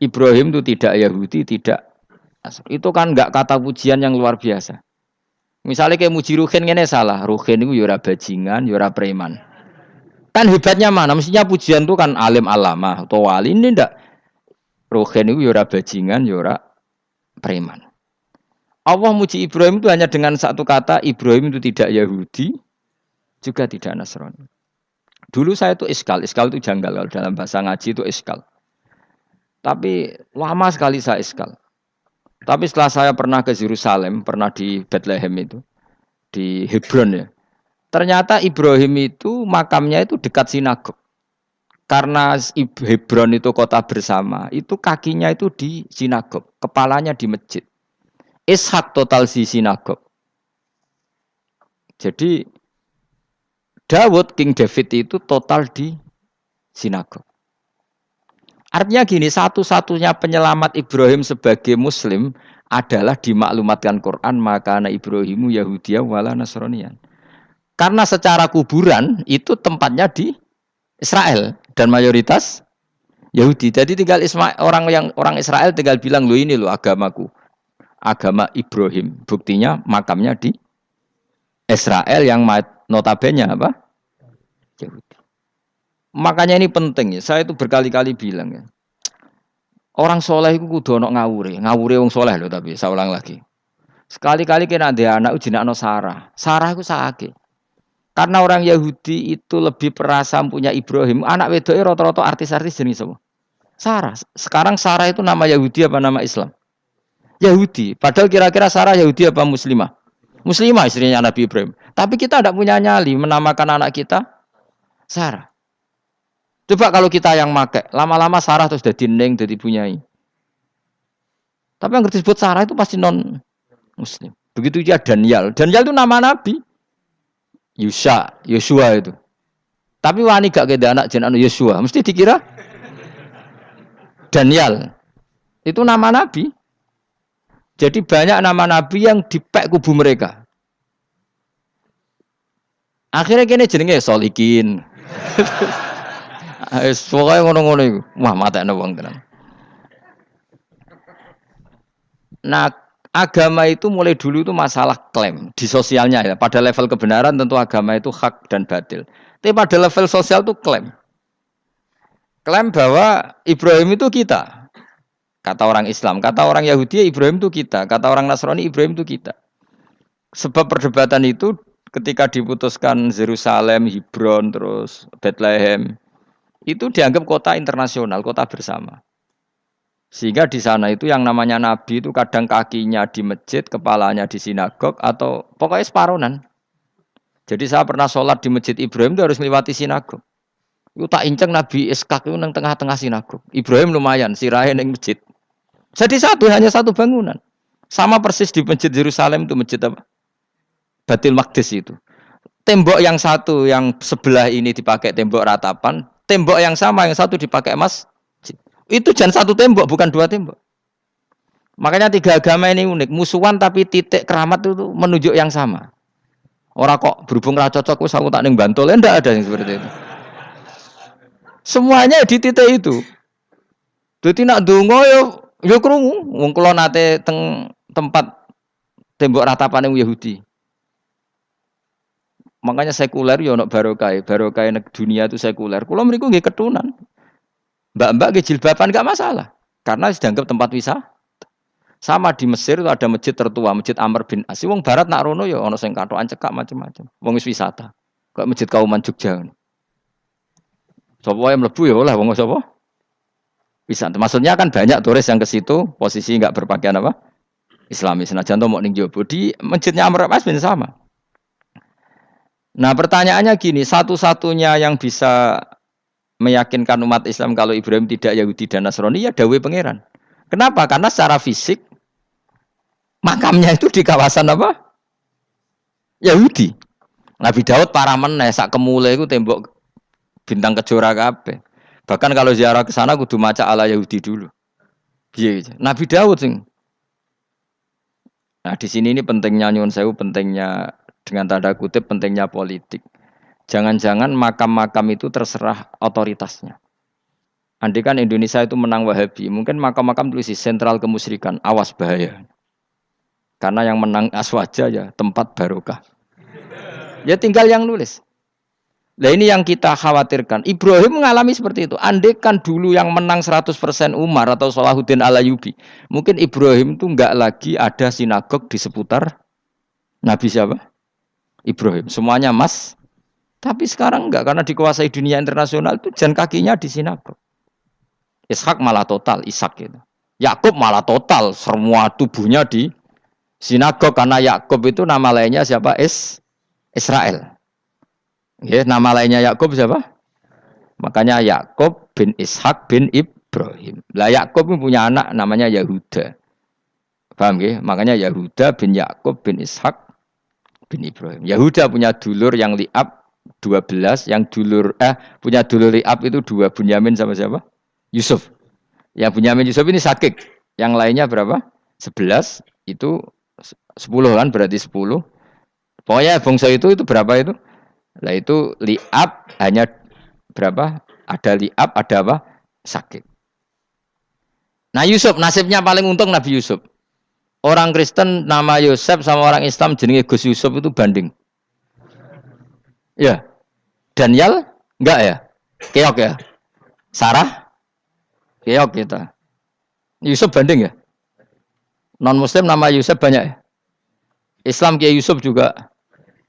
Ibrahim itu tidak Yahudi, tidak. Itu kan enggak kata pujian yang luar biasa. Misalnya kayak muji Ruhin ini salah. Ruhin itu yura bajingan, yura preman. Kan hebatnya mana? Mestinya pujian itu kan alim alama atau wali. Ini enggak. Ruhin itu yura bajingan, yura preman. Allah muji Ibrahim itu hanya dengan satu kata, Ibrahim itu tidak Yahudi, juga tidak Nasrani. Dulu saya itu iskal itu janggal, kalau dalam bahasa ngaji itu iskal. Tapi lama sekali saya iskal. Tapi setelah saya pernah ke Yerusalem, pernah di Bethlehem itu, di Hebron ya. Ternyata Ibrahim itu makamnya itu dekat sinagog. Karena Hebron itu kota bersama, itu kakinya itu di sinagog, kepalanya di masjid. Ishak total di sinagog. Jadi King David itu total di sinagog. Artinya gini, satu-satunya penyelamat Ibrahim sebagai Muslim adalah dimaklumatkan Quran maka anak Ibrahimu Yahudiyah wala Nasraniyan. Karena secara kuburan itu tempatnya di Israel dan mayoritas Yahudi. Jadi tinggal orang Israel tinggal bilang lo ini lo agamaku. Agama Ibrahim. Buktinya makamnya di Israel yang notabene apa? Yahudi. Makanya ini penting ya. Saya itu berkali-kali bilang ya. Orang soleh itu kudu ono ngawure. Ngawure wong soleh loh tapi saya ulang lagi. Sekali-kali kena ada anak jinakno Sarah. Sarah itu sakit. Karena orang Yahudi itu lebih perasa punya Ibrahim. Anak wedoke rata-rata artis-artis jenis apa? Sarah. Sekarang Sarah itu nama Yahudi apa nama Islam? Yahudi. Padahal kira-kira Sarah Yahudi apa Muslimah? Muslimah istrinya Nabi Ibrahim. Tapi kita tidak punya nyali menamakan anak kita Sarah. Coba kalau kita yang make, lama-lama Sarah terus jadi neng, jadi punyai. Tapi yang disebut Sarah itu pasti non Muslim. Begitu juga Daniel. Daniel itu nama Nabi. Yosua itu. Tapi wani gak keda anak jenenge Yosua, mesti dikira Daniel. Itu nama Nabi. Jadi banyak nama Nabi yang dipek kubu mereka. Akhirnya kene jenenge Solikin. Pokoke ngono-ngono iku. Wah, matekno wong tenan. Nah, agama itu mulai dulu itu masalah klaim di sosialnya ya. Pada level kebenaran tentu agama itu hak dan batil. Tapi pada level sosial itu klaim. Klaim bahwa Ibrahim itu kita. Kata orang Islam, kata orang Yahudi Ibrahim itu kita, kata orang Nasrani Ibrahim itu kita. Sebab perdebatan itu ketika diputuskan Yerusalem, Hebron, terus Bethlehem, itu dianggap kota internasional, kota bersama. Sehingga di sana itu yang namanya Nabi itu kadang kakinya di masjid, kepalanya di sinagog, atau pokoknya separonan. Jadi saya pernah sholat di masjid Ibrahim itu harus melewati sinagog. Itu tak inceng Nabi Ishak itu nang tengah-tengah sinagog. Ibrahim lumayan, sirahe ning masjid. Jadi hanya satu bangunan. Sama persis di masjid Yerusalem itu masjid apa? Baitul Maqdis itu. Tembok yang satu yang sebelah ini dipakai tembok ratapan, tembok yang sama yang satu dipakai emas. Itu jangan satu tembok, bukan dua tembok. Makanya tiga agama ini unik, musuhan tapi titik keramat itu menunjuk yang sama. Orang kok berhubung ra cocok wis aku tak ning Bantul, enggak ada yang seperti itu. Semuanya di titik itu. Dadi nak ndonga yo krungu, wong kula nate teng tempat tembok ratapan yang Yahudi. Makanya sekuler yo ono barokah dunia itu sekuler. Kula mriku nggih ketunan. Mbak-mbak nggih jilbaban enggak masalah karena dianggap tempat wisata. Sama di Mesir itu ada masjid tertua, Masjid Amr bin As. Wong barat nak rono yo ono sing katokan cekak macam-macam. Wong wis wisata. Kayak Masjid Kauman Jogja. Sapa wae mlebu ya oleh wong sapa? Wisata. Maksudnya kan banyak turis yang ke situ posisi enggak berpakaian apa? Islami. Senajan to mok ning Jowo di masjidnya Amr bin As bin sama. Nah, pertanyaannya gini, satu-satunya yang bisa meyakinkan umat Islam kalau Ibrahim tidak Yahudi dan Nasrani ya dawuh pangeran. Kenapa? Karena secara fisik makamnya itu di kawasan apa? Yahudi. Nabi Daud para meneh sak kemule iku tembok bintang kejora kabeh. Bahkan kalau ziarah ke sana kudu maca ala Yahudi dulu. Piye gitu. Nabi Daud sing Nah, di sini ini pentingnya nyuwun sewu, pentingnya dengan tanda kutip pentingnya politik. Jangan-jangan makam-makam itu terserah otoritasnya. Andai kan Indonesia itu menang Wahabi, mungkin makam-makam tulis sentral kemusyrikan, awas bahaya. Karena yang menang Aswaja ya tempat barokah. Ya tinggal yang nulis. Nah ini yang kita khawatirkan. Ibrahim mengalami seperti itu. Andai kan dulu yang menang 100% Umar atau Salahuddin Alayubi, mungkin Ibrahim itu enggak lagi ada sinagog di seputar Nabi siapa? Ibrahim. Semuanya mas. Tapi sekarang enggak, karena dikuasai dunia internasional itu jan kakinya di sinagog. Ishak malah total, Ishak gitu. Yakub malah total, semua tubuhnya di sinagog, karena Yakub itu nama lainnya siapa? Israel. Ya, nama lainnya Yakub siapa? Makanya Yakub bin Ishak bin Ibrahim. Lah Yakub punya anak namanya Yahuda. Paham ya? Makanya Yahuda bin Yakub bin Ishak bin Ibrahim. Yahuda punya dulur yang li'ab 12, yang punya dulur li'ab itu 2, Bunyamin sama siapa? Yusuf. Yang Bunyamin Yusuf ini sakit. Yang lainnya berapa? 11, itu 10 kan, berarti 10. Pokoknya bangsa itu berapa itu? Lah itu li'ab hanya berapa? Ada li'ab, ada apa? Sakit. Nah Yusuf, nasibnya paling untung Nabi Yusuf. Orang Kristen nama Yusuf sama orang Islam jenenge Gus Yusuf itu banding. Ya. Daniel? Enggak ya? Keok ya? Sarah? Keok kita. Yusuf banding ya? Non Muslim nama Yusuf banyak ya? Islam Kiai Yusuf juga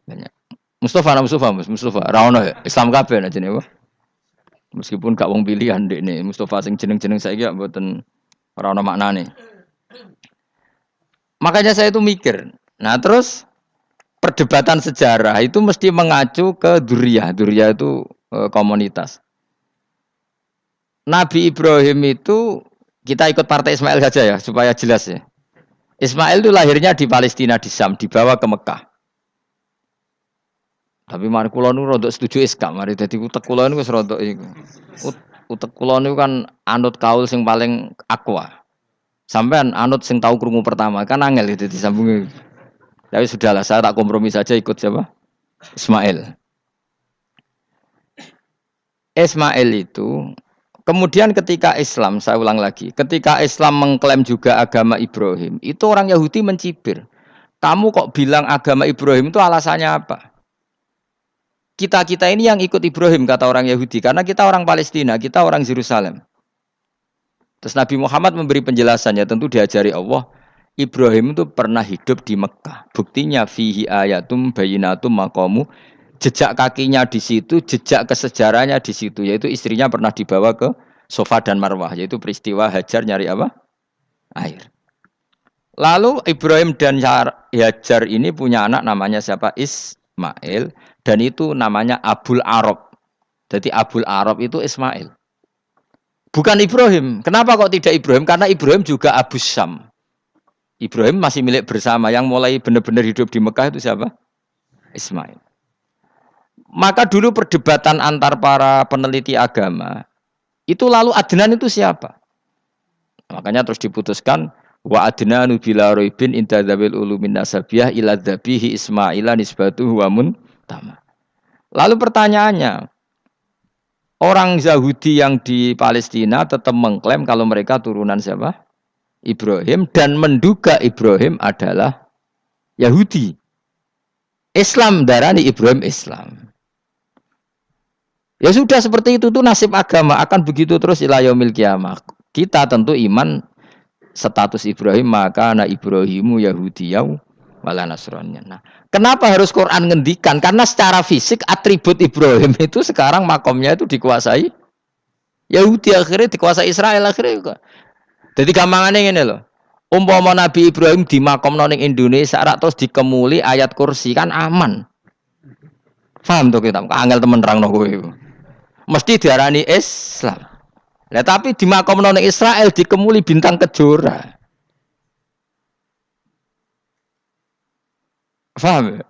banyak. Mustafa. Raono ya? Islam kabeh aja nih, meskipun gak wong pilihan dek nih, Mustafa sing jeneng-jeneng saya gak mboten ora ono maknane. Makanya saya itu mikir. Nah, terus perdebatan sejarah itu mesti mengacu ke Duriyah. Duriyah itu komunitas. Nabi Ibrahim itu kita ikut partai Ismail saja ya supaya jelas ya. Ismail itu lahirnya di Palestina di Syam, dibawa ke Mekah. Tapi mari kula nu rodok setuju Iskak, mari dadi utek kula niku wis rodok iku. Utek kula niku kan anut kaul sing paling akwa. Sampean anut sing tahu krungu pertama, kan angel itu disambungi. Tapi sudahlah, saya tak kompromi saja ikut siapa? Ismail. Ismail itu kemudian ketika Islam, saya ulang lagi, ketika Islam mengklaim juga agama Ibrahim, itu orang Yahudi mencibir. Kamu kok bilang agama Ibrahim itu alasannya apa? Kita ini yang ikut Ibrahim, kata orang Yahudi, karena kita orang Palestina, kita orang Yerusalem. Terus Nabi Muhammad memberi penjelasannya, tentu diajari Allah, Ibrahim itu pernah hidup di Mekah. Buktinya fihi ayatum bayinatum maqamu, jejak kakinya di situ, jejak kesejarahnya di situ, yaitu istrinya pernah dibawa ke Safa dan Marwah, yaitu peristiwa Hajar nyari apa? Air. Lalu Ibrahim dan Hajar ini punya anak namanya siapa? Ismail. Dan itu namanya Abul Arab. Jadi Abul Arab itu Ismail. Bukan Ibrahim. Kenapa kok tidak Ibrahim? Karena Ibrahim juga Abu Syam. Ibrahim masih milik bersama. Yang mulai benar-benar hidup di Mekah itu siapa? Ismail. Maka dulu perdebatan antar para peneliti agama. Itu lalu Adnan itu siapa? Makanya terus diputuskan. Wa adnanu bila roibin inta dzabil ulumin nasabiyah ila dzabihi Ismaila nisbatuhu wa tama. Lalu pertanyaannya, orang Yahudi yang di Palestina tetap mengklaim kalau mereka turunan siapa? Ibrahim, dan menduga Ibrahim adalah Yahudi. Islam darani Ibrahim Islam. Ya sudah seperti itu tuh nasib agama akan begitu terus ila yaumil qiyamah. Kita tentu iman status Ibrahim, maka ana Ibrahimu Yahudiyau wala Nasraniyan. Nah, kenapa harus Quran ngendikan? Karena secara fisik atribut Ibrahim itu sekarang makomnya itu dikuasai Yahudi, akhirnya dikuasai Israel akhirnya. Jadi gampangannya ini loh. Umpama Nabi Ibrahim di makom ning Indonesia terus dikemuli ayat kursi kan aman. Paham tuh kita? Angel temen nerangno kowe iku. Mesti diarani Islam. Lah tapi di makom ning Israel dikemuli bintang kejora. Paham ya?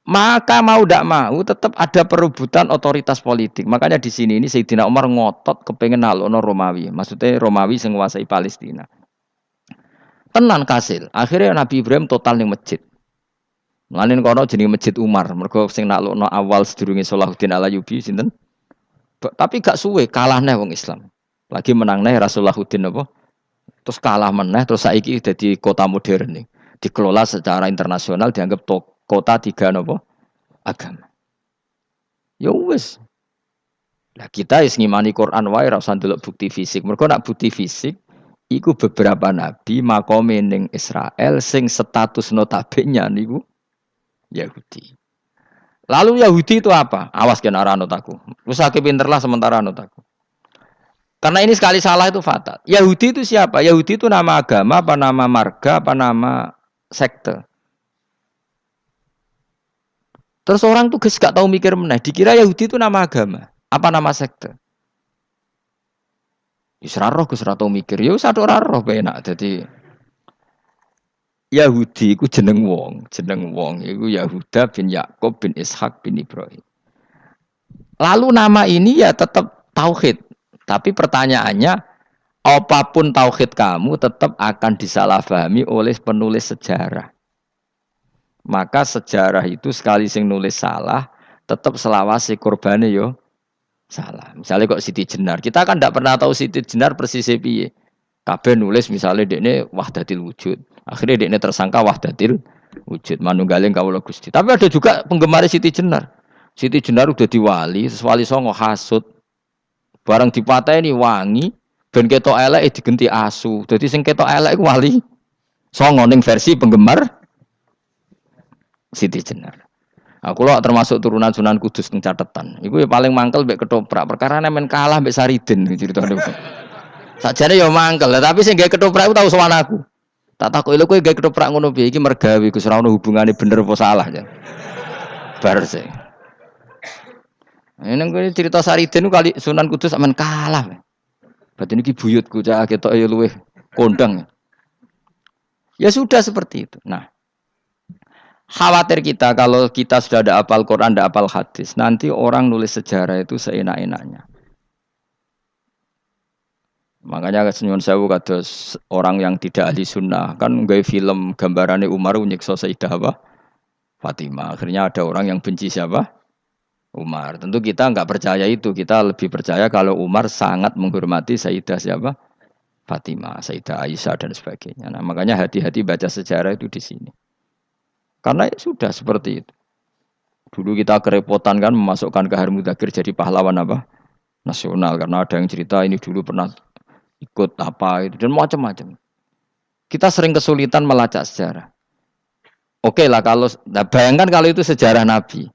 Maka mau tidak mau tetap ada perebutan otoritas politik. Makanya di sini ini Sayyidina Umar ngotot kepengen nalono Romawi. Maksudnya Romawi yang menguasai Palestina. Tenan kasil. Akhirnya Nabi Ibrahim total ning masjid. Mulane kono jenenge Masjid Umar. Mergo sing naklukno awal sedurunge Salahuddin Alayubi sinten? Tapi gak suwe kalah neh wong Islam. Lagi menang neh Rasulullahuddin apa? Terus kalah meneh terus saiki dadi kota modern nih. Dikelola secara internasional dianggap kota tiga napa? Agama. Ya wis. Lah kita is ngimani Quran wae ora usah ndelok bukti fisik. Mergo nak bukti fisik iku beberapa nabi makome ning Israel sing status notabene niku Yahudi. Lalu Yahudi itu apa? Awas kena anut aku. Usah pinterlah sementara anut aku. Karena ini sekali salah itu fatal. Yahudi itu siapa? Yahudi itu nama agama, apa nama marga, apa nama sekte. Terus orang tuh gak tahu mikir meneh. Dikira Yahudi itu nama agama, apa nama sekte. Yusraroh Gus tahu mikir. Ya satu roh penak. Jadi Yahudi iku jeneng wong iku Yahuda bin Yakub bin Ishak bin Ibrahim. Lalu nama ini ya tetap tauhid. Tapi pertanyaannya, apapun tauhid kamu tetap akan disalahpahami oleh penulis sejarah. Maka sejarah itu sekali sing nulis salah, tetap selawase korbane yo salah. Misalnya kok Siti Jenar, kita kan tidak pernah tahu Siti Jenar persisnya piye. Kabeh nulis misalnya dekne wahdatil wujud. Akhirnya dekne tersangka wahdatil wujud manunggaling kawula Gusti. Tapi ada juga penggemar Siti Jenar. Siti Jenar udah diwali, wali songo hasud. Barang dipateni wangi, ben ketok elek digenti asu. Dadi sing ketok elek iku wali songo ning versi penggemar Siti Jenar. Aku lho termasuk turunan Sunan Kudus teng catetan. Iku ya paling mangkel mbek ketoprak. Perkara men kalah mbek Saridin ceritane. Sakjane ya mangkel, tapi sing gawe ketoprak iku tau sowan aku. Tak takoki lho kowe gawe ketoprak ngono piye iki mergawe Gus ora ono hubungane bener apa salah ya. Bar sih. Ini gue cerita Saridin kali Sunan Kudus aman kalah. Berarti ini buyutku cak ketok ya luweh kondang. Ya sudah seperti itu. Nah, khawatir kita kalau kita sudah ada apal Quran, ada apal hadis, nanti orang nulis sejarah itu seenak-enaknya. Makanya senyum sewu kados orang yang tidak ahli sunnah kan nggawe film gambarannya Umar nyiksa Sayyidah apa? Fatimah. Akhirnya ada orang yang benci siapa? Umar. Tentu kita enggak percaya itu. Kita lebih percaya kalau Umar sangat menghormati Sayyidah siapa? Fatimah, Sayyidah Aisyah dan sebagainya. Nah, makanya hati-hati baca sejarah itu di sini. Karena ya sudah seperti itu. Dulu kita kerepotan kan memasukkan Kahar Mudzakkir jadi pahlawan apa? Nasional. Karena ada yang cerita ini dulu pernah ikut apa itu dan macam-macam. Kita sering kesulitan melacak sejarah. Oke lah kalau bayangkan kalau itu sejarah Nabi.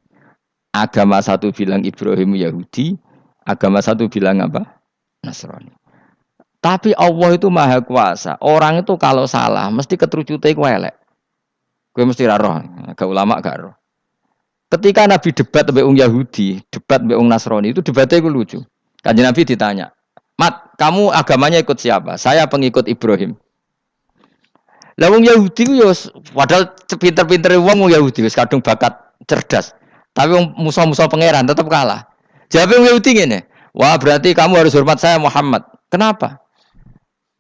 Agama satu bilang Ibrahim Yahudi, agama satu bilang apa? Nasrani. Tapi Allah itu maha kuasa. Orang itu kalau salah mesti keterucute iku elek. Kowe mesti ra roh, agak ulama gak roh. Ketika Nabi debat mbek wong Yahudi, debat mbek wong Nasrani itu debatnya iku lucu. Kanjeng Nabi ditanya, "Mat, kamu agamanya ikut siapa?" "Saya pengikut Ibrahim." Lah wong Yahudi ku yo padahal pinter-pintere wong Yahudi wis kadung bakat cerdas. Tapi musuh-musuh pangeran tetap kalah. Jawab Yahudi ngene, wah berarti kamu harus hormat saya Muhammad. Kenapa?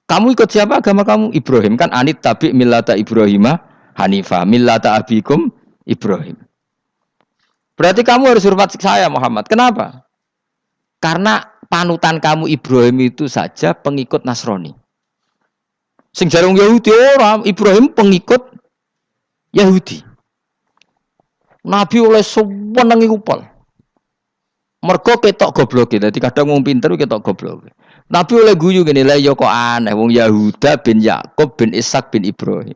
Kamu ikut siapa agama kamu? Ibrahim kan anit tabi millata Ibrahimah Hanifah millata abikum Ibrahim. Berarti kamu harus hormat saya Muhammad. Kenapa? Karena panutan kamu Ibrahim itu saja pengikut Nasrani. Sing jarung Yahudi orang Ibrahim pengikut Yahudi. Nabi oleh sewenang iku pol. Mergo ketok goblok. Dadi kadang wong pinter ketok goblok. Nabi oleh guyu ngene lha ya kok aneh wong Yahuda bin Yakub bin Ishak bin Ibrahim.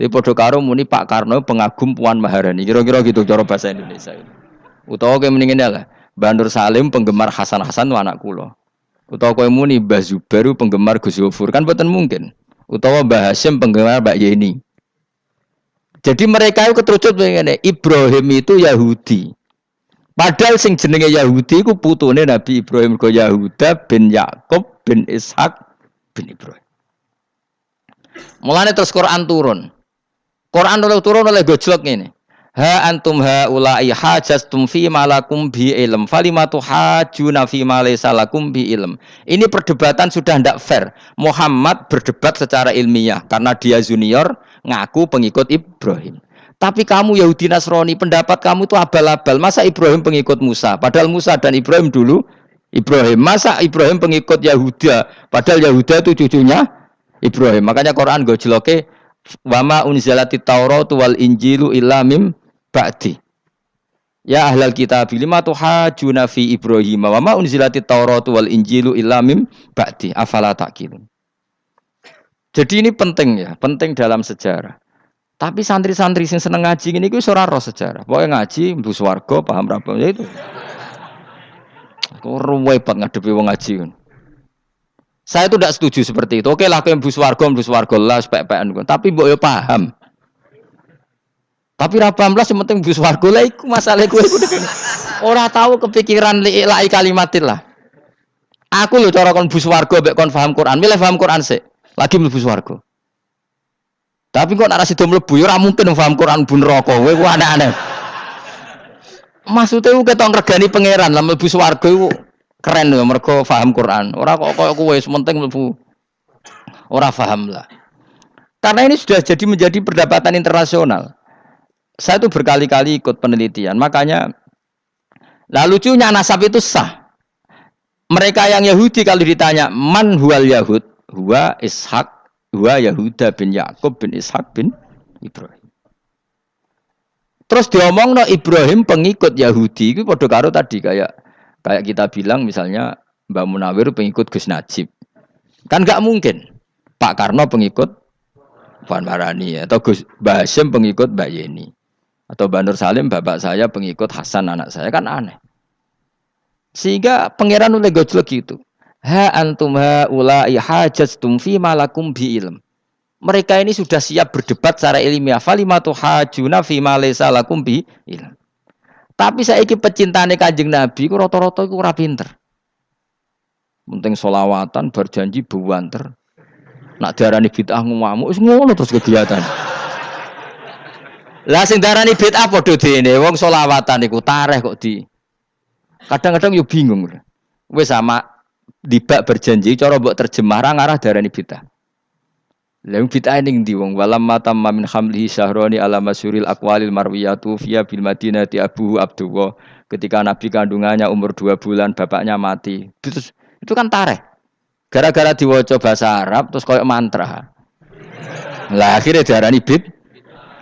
Dadi padha karo muni Pak Karno pengagum Puan Maharani. Kira-kira gitu cara bahasa Indonesia. Utawa kowe muni ngene lah, Bandur Salim penggemar Hasan Hasan anak kula. Utawa kowe muni Mbah Zubair penggemar Gus Yofur kan boten mungkin. Utawa Mbah Hasyim penggemar Mbak Yeni. Jadi mereka itu keterucut begini, Ibrahim itu Yahudi. Padahal sing jenenge Yahudi itu putune Nabi Ibrahim ke Yahuda bin Yakub bin Ishak bin Ibrahim. Mulane terus Quran turun. Quran oleh turun oleh gojlok ini. Ha antum haula'i hajastum fi malakum bi ilm falimatu hajuna fi ma laysa lakum bi ilm. Ini perdebatan sudah tidak fair. Muhammad berdebat secara ilmiah karena dia junior ngaku pengikut Ibrahim. Tapi kamu Yahudi Nasrani pendapat kamu itu abal-abal. Masa Ibrahim pengikut Musa? Padahal Musa dan Ibrahim dulu Ibrahim. Masa Ibrahim pengikut Yahuda? Padahal Yahuda itu cucunya Ibrahim. Makanya Quran go jeloke wama unzilati Tauratu wal Injilu illa mim ba'di. Ya ahlal kitab lima tuhajuna fi Ibrahim wa ma unzilati Tauratu wal Injilu illa mim ba'di afala taqilun. Jadi ini penting ya, penting dalam sejarah. Tapi santri-santri sing seneng ngaji ini kuwi ora roh sejarah. Pokoke ngaji mlebu swarga paham ra ya itu. Kok repot ngadepi wong ngaji. Saya itu tidak setuju seperti itu. Oke lah kowe mlebu swarga lah spek-pekan. Tapi mbok yo paham. Tapi ra paham lah sing penting mlebu swarga lah iku masalah kowe iku. Ora tahu kepikiran lai kalimatil lah. Aku lho cara kon mlebu swarga mbek kon paham Quran, milih paham Quran sik. Lagi mlebu swarga. Tapi kok nek sido mlebu ya ora mungkin paham Quran bun neraka. Kowe ku aneh-aneh. Maksude ku ketok ngregani pangeran lah mlebu swarga iku keren lho mergo paham Quran. Ora kok koyo kowe sementing mlebu ora paham lah. Karena ini sudah jadi menjadi perdebatan internasional. Saya itu berkali-kali ikut penelitian, makanya lah lucunya nasab itu sah. Mereka yang Yahudi kalau ditanya man huwal Yahud, huwa Ishak, huwa Yahuda bin Yakub bin Ishak bin Ibrahim. Terus diomong no Ibrahim pengikut Yahudi, itu podo karo tadi kayak kita bilang misalnya Mbak Munawir pengikut Gus Najib, kan nggak mungkin. Pak Karno pengikut Puan Marani atau Gus Basim pengikut Mbak Yeni. Atau Mbak Nur Salim, bapak saya pengikut Hasan anak saya, kan aneh. Sehingga pangeran oleh gojlok gitu. Ha antum haula'i hajastum fi malakum bi ilm. Mereka ini sudah siap berdebat secara ilmiah. Falimatu hajuna fi ma laysa lakum bi ilm. Tapi saiki pecintane Kanjeng Nabi ku rata-rata iku ora pinter. Penting selawatan berjanji buwanter. Nak diarani bid'ah ngamuk wis ngono terus kegiatan. Lah sing darani bid'ah padha dene wong selawatan iku tareh kok di. Kadang-kadang yo bingung. Wis sama dibak berjanji cara mbok terjemah ra ngarah darani bid'ah. Lah bid'ah ning ndi wong walam matam min hamlihi syahrani ala masyuril aqwalil marwiyatu fiya bil madinati Abu Abdullah. Ketika Nabi kandungannya umur 2 bulan bapaknya mati. Terus itu kan tareh. Gara-gara diwaca bahasa Arab terus koyo mantra. Lah akhirnya diarani bid.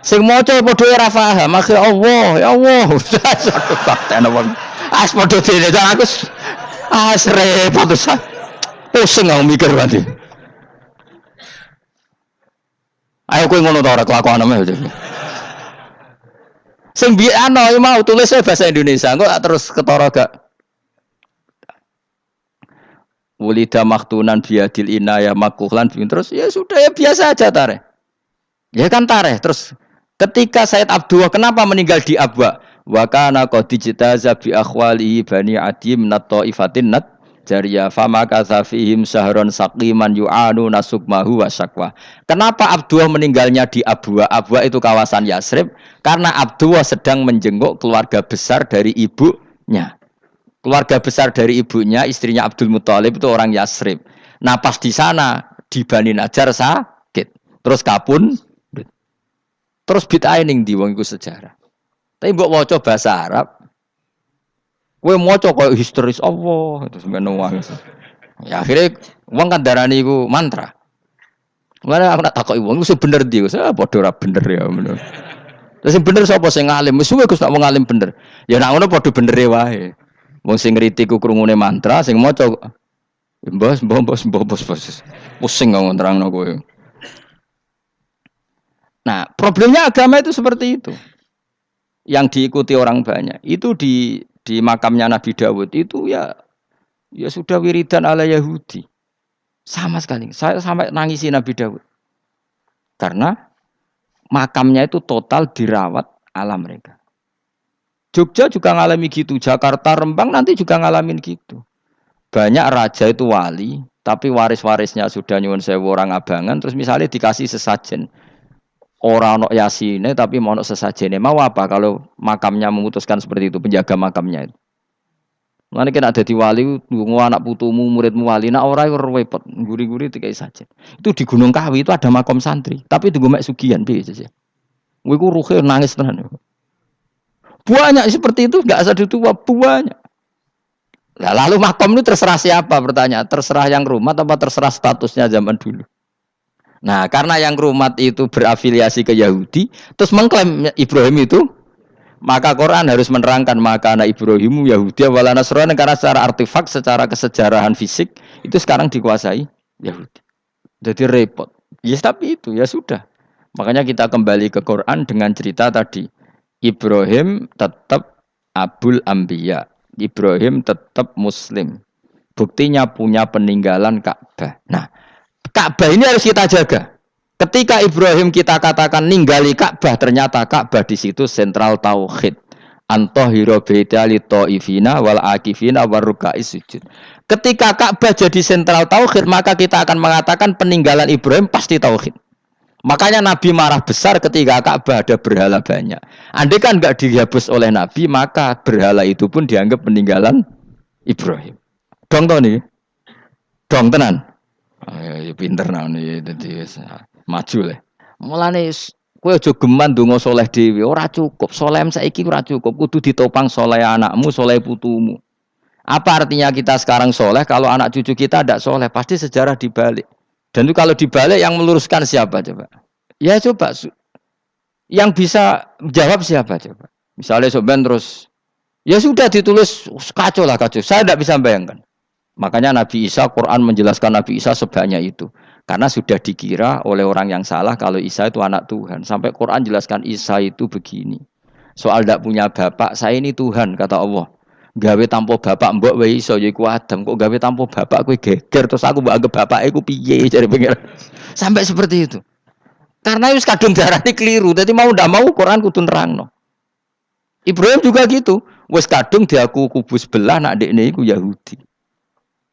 Sing maca padha ora paham, akhire Allah, ya Allah. Satu takten wong. As padha dene aku repot tenan. Pusing aku mikir berarti. Ayo kowe ngono ta ora kelakuanmu. Sing biyen ana mau tulis bahasa Indonesia, engko terus ketara gak. Wulida maktunan biadil inaya makuhlan terus ya sudah ya biasa aja tareh. Ya kan tareh terus ketika Said Abdullah kenapa meninggal di Abwa? Wa kana qad ijtaza bi akhwalihi bani Adim nat taifatin nat jariyah fama kasafihim sahron saqiman yu'anu nasukmahu wa syakwa. Kenapa Abdullah meninggalnya di Abwa? Abwa itu kawasan Yasrib karena Abdullah sedang menjenguk keluarga besar dari ibunya. Keluarga besar dari ibunya, istrinya Abdul Muthalib itu orang Yasrib. Nah pas di sana di Bani Najjar sakit, terus kapun, terus bid'ah ning ndi wong iku sejarah. Tapi mbok waca bahasa Arab, kowe maca koyo histeris Allah, terus menowo. Ya akhirnya wong kan darani iku mantra. Mana aku nak takoki wong iku bener ndi, saya padha ora bener ya ngono. Terus sing bener sapa sing ngalim? Wis suwe Gus nak wong ngalim bener. Ya nak ngono padha benere wae. Wong sing ngritik ku krungune mantra, sing maca mbos. Pusing ngomong terangno kowe. Nah, problemnya agama itu seperti itu. Yang diikuti orang banyak. Itu di makamnya Nabi Dawud itu ya sudah wiridan ala Yahudi. Sama sekali. Saya sampai nangisi Nabi Dawud. Karena makamnya itu total dirawat ala mereka. Jogja juga ngalami gitu, Jakarta, Rembang nanti juga ngalamin gitu. Banyak raja itu wali, tapi waris-warisnya sudah nyuwun sewu orang abangan, terus misalnya dikasih sesajen. Orang ono yasine tapi mau ono sesajene. Mau apa kalau makamnya memutuskan seperti itu, penjaga makamnya itu. Mulane kena dadi wali ndonga anak putumu, muridmu wali, nak ora repot, guri-guri dikai saja. Itu di Gunung Kawi itu ada makom santri, tapi tunggu mek sugihan piye sih. Kowe ku ruhe nangis tenan. Banyak seperti itu enggak asal tua banyak. Nah, lalu makom itu terserah siapa pertanyaan? Terserah yang rumah apa terserah statusnya zaman dulu? Nah, karena yang rumat itu berafiliasi ke Yahudi, terus mengklaim Ibrahim itu, maka Quran harus menerangkan maka anak Ibrahim Yahudi wala Nasrani karena secara artefak, secara kesejarahan fisik itu sekarang dikuasai Yahudi. Jadi repot. Ya tapi itu ya sudah. Makanya kita kembali ke Quran dengan cerita tadi. Ibrahim tetap Abul Anbiya. Ibrahim tetap Muslim. Buktinya punya peninggalan Ka'bah. Nah, Ka'bah ini harus kita jaga. Ketika Ibrahim kita katakan ninggali Ka'bah, ternyata Ka'bah di situ sentral tauhid. Antahira baita li taifina wal akifina waruka'is sujud. Ketika Ka'bah jadi sentral tauhid, maka kita akan mengatakan peninggalan Ibrahim pasti tauhid. Makanya Nabi marah besar ketika Ka'bah ada berhala banyak. Andai kan enggak dihapus oleh Nabi, maka berhala itu pun dianggap peninggalan Ibrahim. Dong to nih. Dong tenan. Ya pinter nih dadi maju le. Mulane kowe aja geman ndonga saleh dhewe, ora cukup. Saleh saiki ora cukup, kudu ditopang saleh anakmu, saleh putumu. Apa artinya kita sekarang saleh kalau anak cucu kita tidak saleh? Pasti sejarah dibalik. Dan itu kalau dibalik yang meluruskan siapa coba? Ya coba yang bisa jawab siapa coba? Misalnya soben terus ya sudah ditulis kacau lah kacau. Saya tidak bisa bayangkan. Makanya Nabi Isa, Quran menjelaskan Nabi Isa sebanyak itu. Karena sudah dikira oleh orang yang salah kalau Isa itu anak Tuhan. Sampai Quran jelaskan Isa itu begini. Soal tidak punya bapak, saya ini Tuhan, kata Allah. Gawe tanpa bapak mbok wae iso ya iku Adam. Kok gawe tanpa bapak kowe geger terus aku mbok anggap bapake iku piye jare pengen. Sampai seperti itu. Karena wis kadung darane keliru. Dadi mau ndak mau Quran kudu nerangno. Ibrahim juga gitu. Wis kadung diaku kubu sebelah nak dekne iku Yahudi.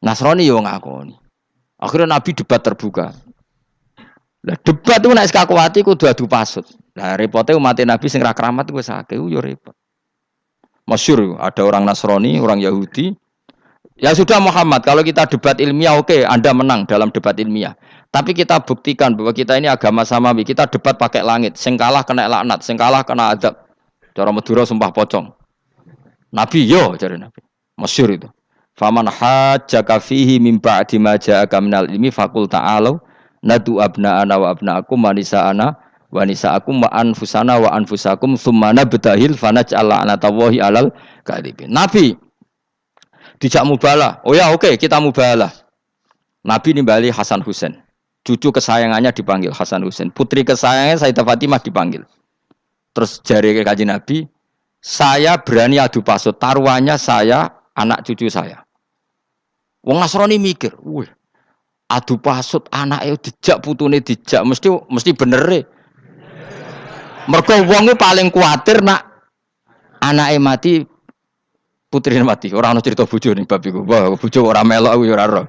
Nasrani yo ngakoni. Akhirnya Nabi debat terbuka. Lah debat itu nek kakuati kudu adu pasut. Lah repote umat Nabi sing ra keramat wis akeh yo repot. Masyhur ada orang Nasrani, orang Yahudi. Ya sudah Muhammad, kalau kita debat ilmiah oke, Anda menang dalam debat ilmiah. Tapi kita buktikan bahwa kita ini agama samawi. Kita debat pakai langit, sing kalah kena laknat, sing kalah kena azab. Cara Madura sumpah pocong. Nabi yo cari Nabi. Masyhur itu. Faman hajjaka fihi mim ba'di ma ja'aka minal ilmi faqul ta'alu nadu abna'ana wa abna'akum wa nisa'ana wa nisa'akum wa anfusana wa anfusakum tsumma nabtahil fanaj'al la'natallahi 'alal kadhibin. Nabi dijak mubalah. Oh ya oke, kita mubalah. Nabi nimbali Hasan Husain. Cucu kesayangannya dipanggil Hasan Husain. Putri kesayangannya Sayyidah Fatimah dipanggil. Terus jari ke Kanjeng Nabi, saya berani adu pasut, taruhannya saya, anak cucu saya. Wong Nasrani mikir, wih, adu pasut anake dijak putune dijak mesti bener e. Mergo wong paling kuwatir nak anake mati putrine mati. Ora ana cerita bojo ning bab iku. Wah, bojo ora melok aku ya ora ero.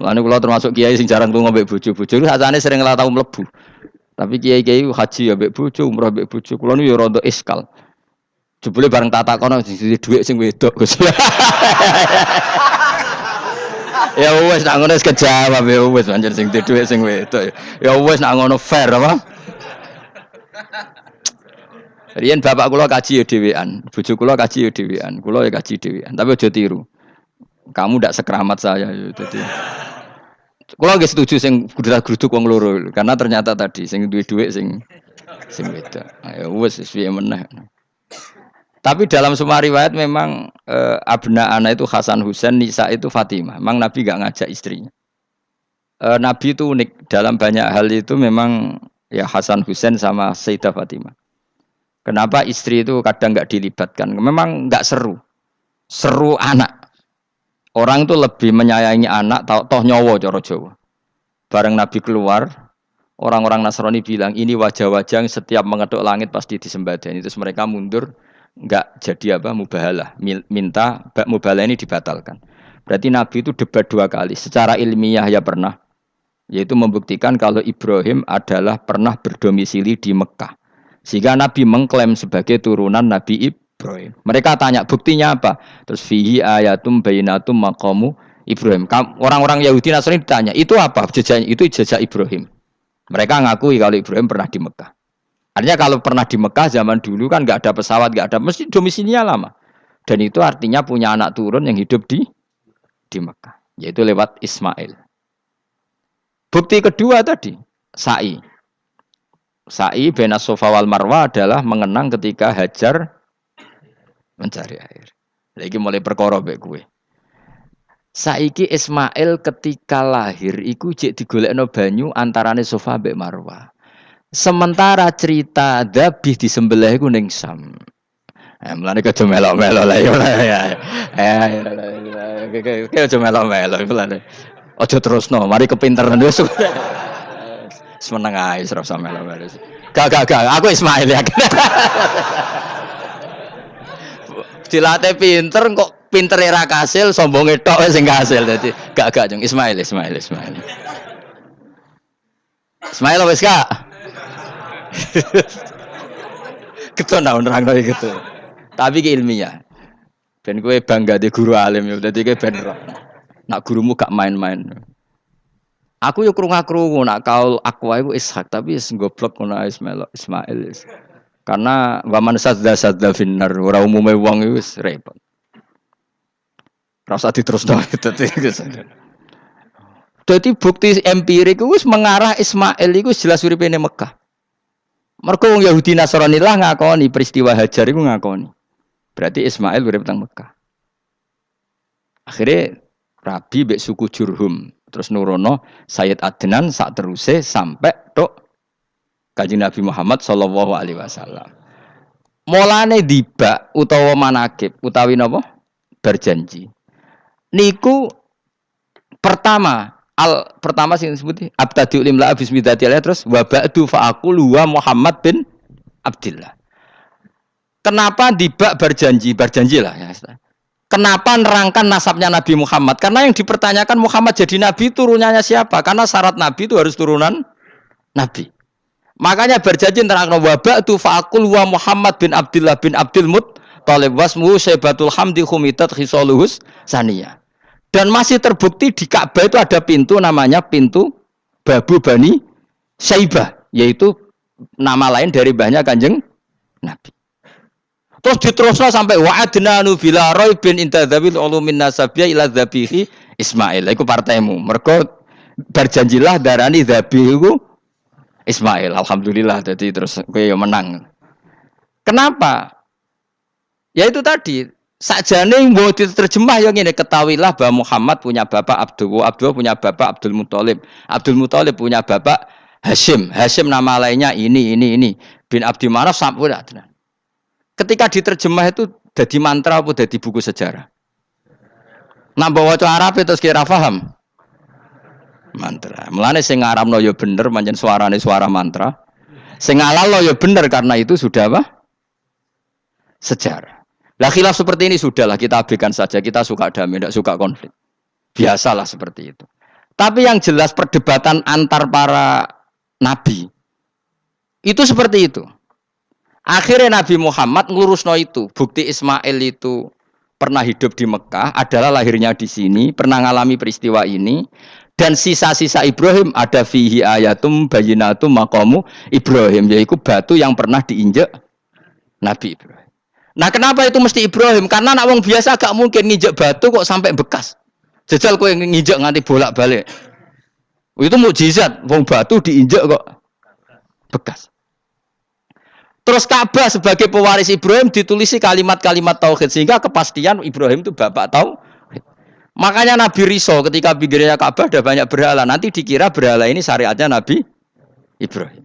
Mulane kula termasuk kiai sing jarang lunga mbek bojo. Bojo iku sakjane sering ora tau mlebu. Tapi kiai-kiai haji ya mbek bojo, umrah mbek bojo. Kula niku ya rada iskal. Jebule bareng tatakono di dhuwit sing wedok. Ya wis nak ngono wis kejawab ya wis pancen sing dhuwit sing wedok. Ya wis nak ngono fair apa? Riyen bapak kula kaji ya dhewean, bojo kula kaji ya dhewean, kula ya kaji dhewean. Tapi aja tiru. Kamu ndak sekeramat saya ya dadi. Kula nggih setuju sing grudak-gruduk wong loro karena ternyata tadi sing duwe dhuwit sing wedok. Ya wis piye meneh. Tapi dalam semua riwayat memang abna ana itu Hasan Husain, Nisa itu Fatimah. Memang Nabi enggak ngajak istrinya. Nabi itu unik dalam banyak hal itu memang ya Hasan Husain sama Sayyidah Fatimah. Kenapa istri itu kadang enggak dilibatkan? Memang enggak seru. Seru anak. Orang itu lebih menyayangi anak toh nyawa cara Jawa. Bareng Nabi keluar, orang-orang Nasrani bilang ini wajah-wajah yang setiap mengetuk langit pasti disembadani. Terus mereka mundur. Enggak jadi apa mubahalah, minta mubahalah ini dibatalkan. Berarti Nabi itu debat 2 kali. Secara ilmiah ya pernah, yaitu membuktikan kalau Ibrahim adalah pernah berdomisili di Mekah. Sehingga Nabi mengklaim sebagai turunan Nabi Ibrahim. Mereka tanya buktinya apa? Terus fihi ayatum bainatum maqamu Ibrahim. Orang-orang Yahudi Nasrani ditanya, itu apa? Jejaknya itu jejak Ibrahim. Mereka ngakui kalau Ibrahim pernah di Mekah. Artinya kalau pernah di Mekah zaman dulu kan nggak ada pesawat, nggak ada, mesti domisilinya lama. Dan itu artinya punya anak turun yang hidup di Mekah, yaitu lewat Ismail. Bukti kedua tadi, sa'i. Sa'i bena Safa wal Marwah adalah mengenang ketika Hajar mencari air. Lagi mulai perkara mbek kowe. Saiki Ismail ketika lahir iku jek digolekno banyu antarane Safa mbek Marwah. Sementara cerita dzabih disembelih iku ning Sam. Mulane aja melok-melok lah ya. Aja melok-melok mulane. Aja terusno, mari kepinteran wis. Seneng ae ora usah melok-melok. Gak, aku Ismail ya. Dilatih pinter kok pinter ra kasil, sombonge tok sing kasil dadi gak jeng Ismail. Ismail wis Kak. Keton nerangno gitu. Tapi ki ilmiah. Ben kowe bangga di guru alim ya dadi kowe ben nak gurumu gak main-main. Aku yo krungu-krungu nak kaul Aqwa iku Ishak tapi wis goblok ngono Ismail. Karena waman sadza finnar ora umume wong iku wis repot. Ora usah diterusno dadi bukti empirik wis mengarah Ismail iku jelas uripe ning Mekah. Mergo wong Yahudi Nasrani lah ngakoni peristiwa Hajar iku ngakoni. Berarti Ismail urip teng Mekah. Akhirnya Rabi mbek suku Jurhum terus nurono Sayyid Adnan sak teruse sampai tok Kanjeng Nabi Muhammad sallallahu alaihi wasallam. Mulane dibak utawa manakib utawi napa? Berjanji. Niku pertama sing disebut abtadiul imla bismillahi terus wa ba'du fa aqulu wa Muhammad bin Abdullah. Kenapa dibak berjanjilah ya. Kenapa nerangkan nasabnya Nabi Muhammad? Karena yang dipertanyakan Muhammad jadi Nabi turunannya siapa? Karena syarat Nabi itu harus turunan Nabi. Makanya berjanji nerangkan wa ba'du fa aqulu wa Muhammad bin Abdullah bin Abdul Muttalib wasmuhu Syaibatul Hamdi khumitat khisaluhus saniyah. Dan masih terbukti di Ka'bah itu ada pintu namanya pintu Babu Bani Syaibah, yaitu nama lain dari mbahnya Kanjeng Nabi. Terus diterusno sampai wa'adnanu bila raibin intadzabil ulumin nasabiyya ila dzabihi Ismail. Iku partaimu. Mergo berjanjilah darani dzabihu Ismail. Alhamdulillah jadi terus kowe menang. Kenapa? Ya itu tadi. Sakjane mbok diterjemah ya ngene, ketahuilah bahwa Muhammad punya bapak Abdullah punya bapak Abdul Muthalib punya bapak Hashim nama lainnya ini bin Abdi Manaf sampai Adnan. Ketika diterjemah itu jadi mantra apa jadi buku sejarah? Nambah waca Arab terus kira paham? Mantra. Mulane sing ngaramno ya bener pancen suarane suara mantra. Sing ngalalno ya bener karena itu sudah apa? Sejarah. Lah khilaf seperti ini sudahlah kita abaikan saja, kita suka damai, tidak suka konflik. Biasalah seperti itu. Tapi yang jelas perdebatan antar para nabi itu seperti itu. Akhirnya Nabi Muhammad ngurusno itu. Bukti Ismail itu pernah hidup di Mekah, adalah lahirnya di sini, pernah ngalami peristiwa ini. Dan sisa-sisa Ibrahim ada fihi ayatum bayyinatum maqamu Ibrahim, yaitu batu yang pernah diinjak Nabi Ibrahim. Nah kenapa itu mesti Ibrahim? Karena anak wong biasa gak mungkin nginjek batu kok sampai bekas. Jajal kowe nginjek nganti bolak-balik. Itu mukjizat, wong batu diinjek kok bekas. Terus Ka'bah sebagai pewaris Ibrahim ditulisi kalimat-kalimat tauhid sehingga kepastian Ibrahim itu bapak tauhid. Makanya Nabi Riso ketika pinggirnya Ka'bah ada banyak berhala, nanti dikira berhala ini syariatnya Nabi Ibrahim.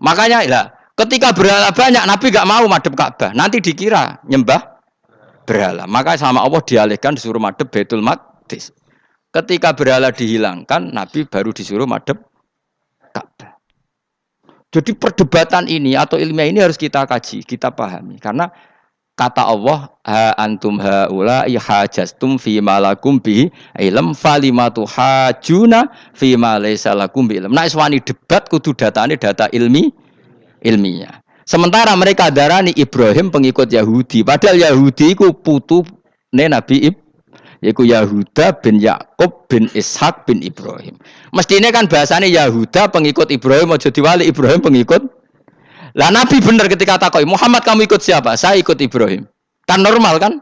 Makanya lah ketika berhala banyak, Nabi gak mau madhep Ka'bah. Nanti dikira nyembah berhala. Maka sama Allah dialihkan disuruh madhep Baitul Maqdis. Ketika berhala dihilangkan, Nabi baru disuruh madhep Ka'bah. Jadi perdebatan ini atau ilmiah ini harus kita kaji, kita pahami. Karena kata Allah ha antum haula ihajastum fi malakum bi ilm falimatu hajuna fi ma laysa lakum bi ilm. Nek wani debat kudu datane data ilmiah. Sementara mereka darani Ibrahim pengikut Yahudi, padahal Yahudi iku putune Nabi yaiku Yahuda bin Yakub bin Ishak bin Ibrahim. Mestinya kan bahasanya Yahuda pengikut Ibrahim, aja diwali Ibrahim pengikut. Lah Nabi benar ketika takoi, Muhammad kamu ikut siapa? Saya ikut Ibrahim. Kan normal kan?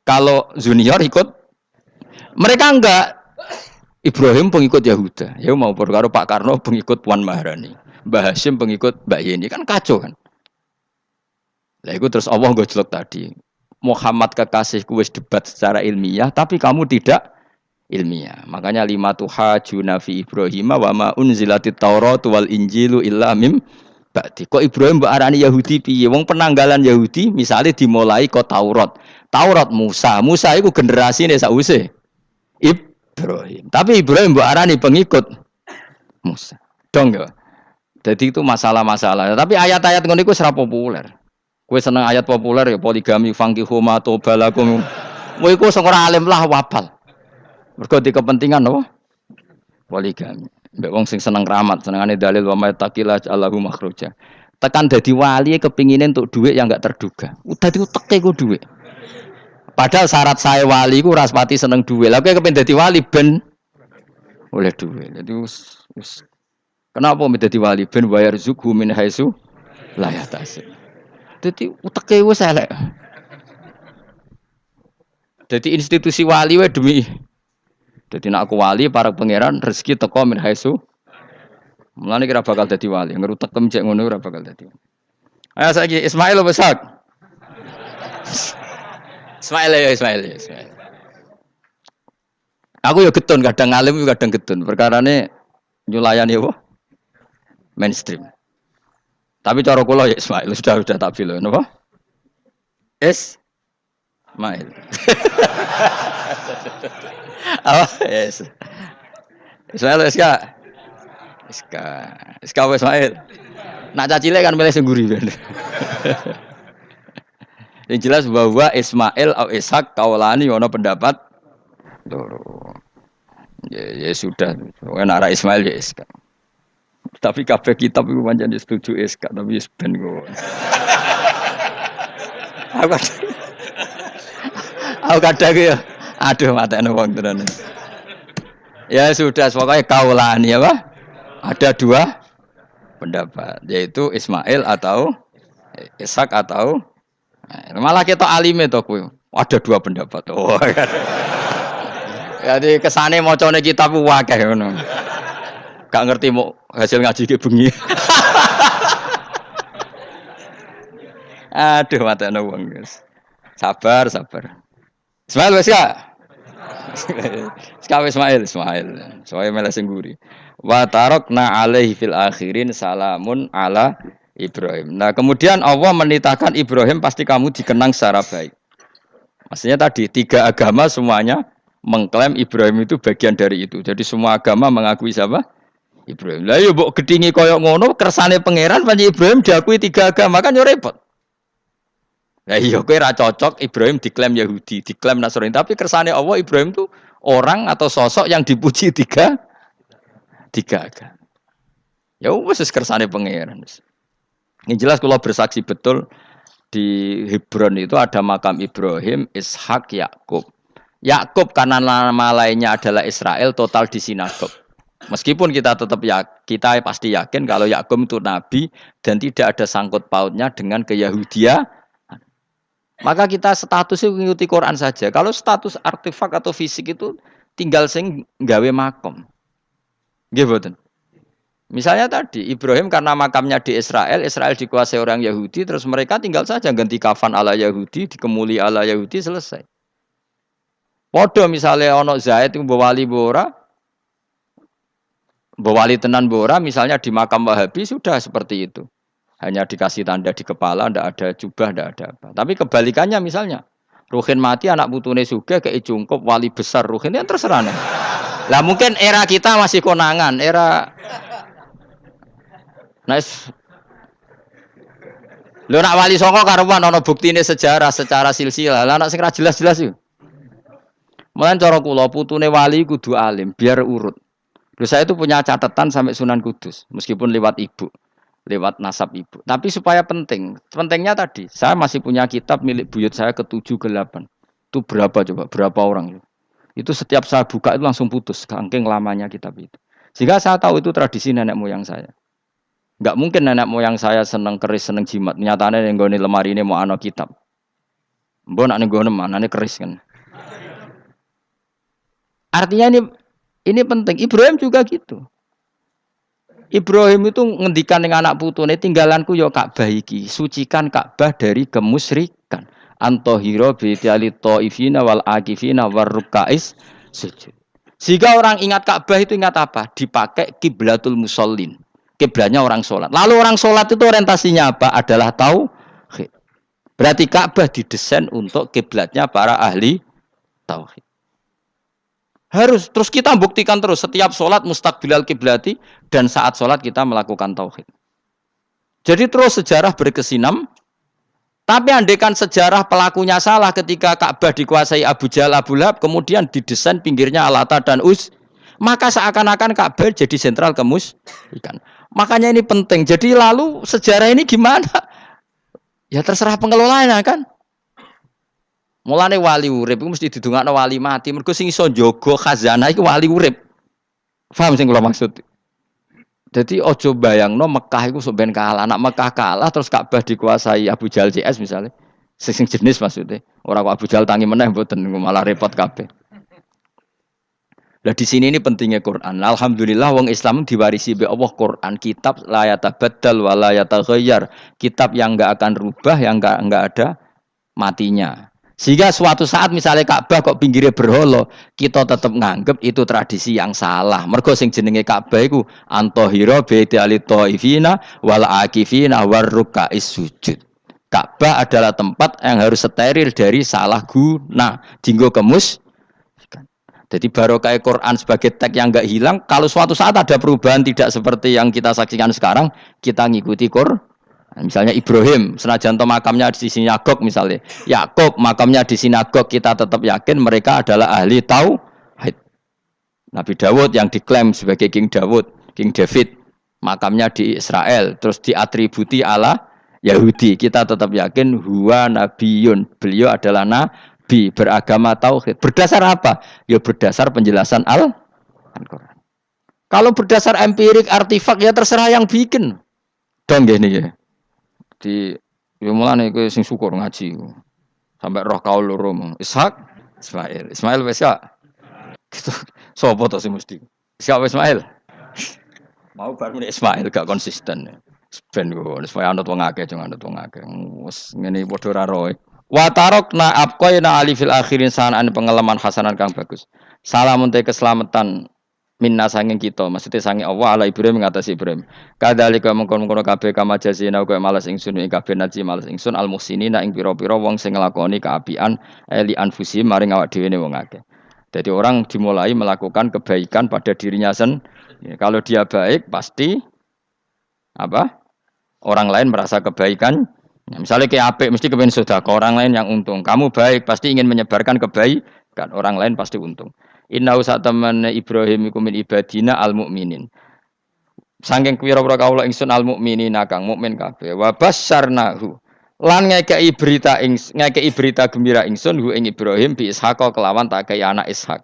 Kalau junior ikut, mereka enggak. Ibrahim pengikut Yahuda. Ya mau perkara Pak Karno pengikut Puan Maharani. Mbah Hashim pengikut Mbak Yeni. Kan kacau kan? Lah itu terus Allah gojlok tadi. Muhammad kekasihku wis debat secara ilmiah, tapi kamu tidak ilmiah. Makanya lima tuhajuna fi Ibrahim wa ma unzilatit Taurat wal Injilu illa mim ba'di. Kok Ibrahim mbok arani Yahudi piye? Wong penanggalan Yahudi misalnya dimulai kok Taurat. Taurat Musa. Musa iku generasine sause Ibrahim. Tapi Ibrahim mbok arani pengikut Musa. Dong ya. Jadi itu masalah-masalah. Tapi ayat-ayat ngono iku ora populer. Kowe seneng ayat populer ya poligami fankihu ma tobalakum. Kowe iku sing ora alim lah wapal. Mergo di kepentingan apa? Poligami. Mbek wong sing seneng keramat, senengane dalil wa may taqila Allahu makhruja. Tekan dadi wali kepingine entuk dhuwit yang enggak terduga. Udah diuteke ku dhuwit. Padahal syarat saya wali ku ora pati seneng dhuwit. Lah kowe kepengin dadi wali ben oleh dhuwit. Dadi wis kenapa dadi wali ben bayar zuku min haitsu la yahtasib. Jadi uteke wis elek. Jadi institusi wali wae demi. Jadi nek aku wali para pangeran rezeki teko min haitsu. Mulane kira bakal dadi wali. Ngerutek cek ngono ora bakal dadi. Ayo saiki Ismail besak. Ismail. Aku ya getun kadang alim kadang getun. Perkarane nyulayani apa? Mainstream. Tapi cara kula ya Ismail sudah tak pilih, napa? Ismail. Apa? Yes. Ismail Iska Ismail. Nak cacile kan milih sengguri ben. Yang jelas bahwa Ismail atau Ishak kaulani ono pendapat loro. Ya sudah, nek arah Ismail ya Iska. Tapi kabeh kitab iku pancen setuju SK tapi wis ben kok. Aku kadang ya aduh matane wong tenan. Ya sudah pokoknya kaulani apa? Ada dua pendapat yaitu Ismail atau Ishak atau malah kita alime to kowe. Ada dua pendapat. Oh. Jadi kesane macane kitab akeh ngono. Gak ngerti mau hasil ngaji ke bengi. Aduh matane wong guys. Sabar. Ismail wis ya. Ismail. Soale mele sing nguri. Wa tarakna alaihi fil akhirin salamun ala Ibrahim. Nah, kemudian Allah menitahkan Ibrahim pasti kamu dikenang secara baik. Maksudnya tadi tiga agama semuanya mengklaim Ibrahim itu bagian dari itu. Jadi semua agama mengakui siapa? Ibrahim. Lah yo mbok gedhingi kaya ngono kersane pangeran panci Ibrahim diakui tiga agama kan yo repot. Lah iya kowe ra cocok Ibrahim diklaim Yahudi, diklaim Nasrani, tapi kersane Allah Ibrahim itu orang atau sosok yang dipuji tiga agama. Ya wis kersane pangeran. Yang jelas kalau bersaksi betul di Hebron itu ada makam Ibrahim, Ishak, Yakub. Yakub karena nama lainnya adalah Israel total di sinagog. Meskipun kita tetap kita pasti yakin kalau Yakub itu nabi dan tidak ada sangkut pautnya dengan keyahudian. Maka kita statusnya mengikuti Quran saja. Kalau status artefak atau fisik itu tinggal sing gawe makom. Nggih mboten. Misalnya tadi Ibrahim karena makamnya di Israel dikuasai orang Yahudi, terus mereka tinggal saja ganti kafan ala Yahudi, dikemuli ala Yahudi, selesai. Podo misalnya ono Zaid itu bawa wali bora, Bawali tenan bora misalnya di makam Wahabi sudah seperti itu. Hanya dikasih tanda di kepala, ndak ada jubah, ndak ada apa. Tapi kebalikannya misalnya, Ruhin mati anak putune sugih kei jungkup wali besar Ruhin yang terserah. Lah mungkin era kita masih konangan, era nice. Lho nak wali songo karuan ana buktine sejarah secara silsilah. Lah nak sing ra jelas-jelas yo. Mulan cara kula putune wali kudu alim biar urut. Lho saya itu punya catatan sampai Sunan Kudus meskipun lewat ibu, lewat nasab ibu. Tapi supaya penting. Pentingnya tadi, saya masih punya kitab milik buyut saya ke-7 ke-8. Itu berapa coba? Berapa orang? Itu setiap saya buka itu langsung putus saking lamanya kitab itu. Sehingga saya tahu itu tradisi nenek moyang saya. Enggak mungkin nenek moyang saya seneng keris, seneng jimat. Nyatanya yang nggone lemari ini mau ana kitab. Mbok nak nggone manane keris kan. Artinya ini penting. Ibrahim juga gitu. Ibrahim itu ngendikan dengan anak putune tinggalanku ya Ka'bah iki, sucikan Ka'bah dari kemusyrikan. Antohiro bi'tiali ta'ifina wal akifina war rukais sujud. Jika orang ingat Ka'bah itu ingat apa? Dipakai kiblatul musallin. Kiblatnya orang sholat. Lalu orang sholat itu orientasinya apa? Adalah tauhid. Berarti Ka'bah didesain untuk kiblatnya para ahli tauhid. Harus terus kita buktikan terus setiap sholat mustaqbilal kiblati dan saat sholat kita melakukan tauhid. Jadi terus sejarah berkesinam. Tapi andaikan sejarah pelakunya salah ketika Ka'bah dikuasai Abu Jahal, Abu Lahab, kemudian didesain pinggirnya Al-Lata dan maka seakan-akan Ka'bah jadi sentral kemusyrikan. Makanya ini penting. Jadi lalu sejarah ini gimana? Ya terserah pengelolanya kan. Mulane wali urip iku mesti didongakno wali mati. Mergo sing iso njaga khazanah iku wali urip. Paham sing kula maksud? Jadi ojo bayangno Mekah iku sok ben kalah. Anak Mekah kalah terus Ka'bah dikuasai Abu Jahal CS misalnya. Sing jenis maksudnya. Ora kok Abu Jahal tangi meneh mboten malah repot kabeh. Lah di sini ini pentingnya Quran. Alhamdulillah wong Islam diwarisi be Allah Quran, kitab la yatabaddal wa la yataghayyar. Kitab yang enggak akan rubah, yang enggak ada matinya. Sehingga suatu saat misalnya Ka'bah kok pinggirnya berhala, kita tetap nganggep itu tradisi yang salah. Mergo sing jenenge Ka'bah iku antohira bi'tiali ta'ifina wal akifina war rukais sujud. Ka'bah adalah tempat yang harus steril dari salah guna, dinggo kemus. Jadi barokah Quran sebagai teks yang enggak hilang, kalau suatu saat ada perubahan tidak seperti yang kita saksikan sekarang, kita ngikuti Quran. Misalnya Ibrahim, senajan makamnya di sinagog misalnya, Yakub makamnya di sinagog, kita tetap yakin mereka adalah ahli tauhid. Nabi Dawud yang diklaim sebagai King David, makamnya di Israel, terus diatributi ala Yahudi, kita tetap yakin huwa nabiyun, beliau adalah nabi beragama tauhid. Berdasar apa? Ya berdasar penjelasan Al-Quran. Kalau berdasar empirik artifak ya terserah yang bikin. Dong gini ya. Di mulane kowe sing syukur ngaji sampai roh kaul loro Ishak Ismail wis ya gitu sapa to sing mesti Ishak Ismail mau bar muni Ismail gak konsisten ben kok supaya anut wong akeh jangan anut wong akeh wis ngene padha ra roe wa tarokna abqaina ali fil akhirin sanan pengalaman hasanan kang bagus salamun te keselamatan minna sanging kita maksudnya sanging Allah ala Ibrahim mengatasi Ibrahim kadzalika mengkon-mengkon kabeh kama jazina kaya malas ingsun ing kabeh naji malas ingsun al muhsinina ing pira-pira wong sing nglakoni kaapian eli anfusi maring awak dhewe ne wong akeh. Jadi orang dimulai melakukan kebaikan pada dirinya sendiri. Kalau dia baik pasti apa? Orang lain merasa kebaikan. Ya, misalnya kayak apik mesti kepen sedekah, orang lain yang untung. Kamu baik pasti ingin menyebarkan kebaikan, orang lain pasti untung. Inna usataman Ibrahim iku min ibadina al mukminin. Sangking pira-pira kawula ingsun al mukminina kang mukmin kabeh. Wa basyarnahu. Lan ngekeki berita gembira ingsun hu ing Ibrahim bi Ishaq kelawan tak kaya anak Ishak.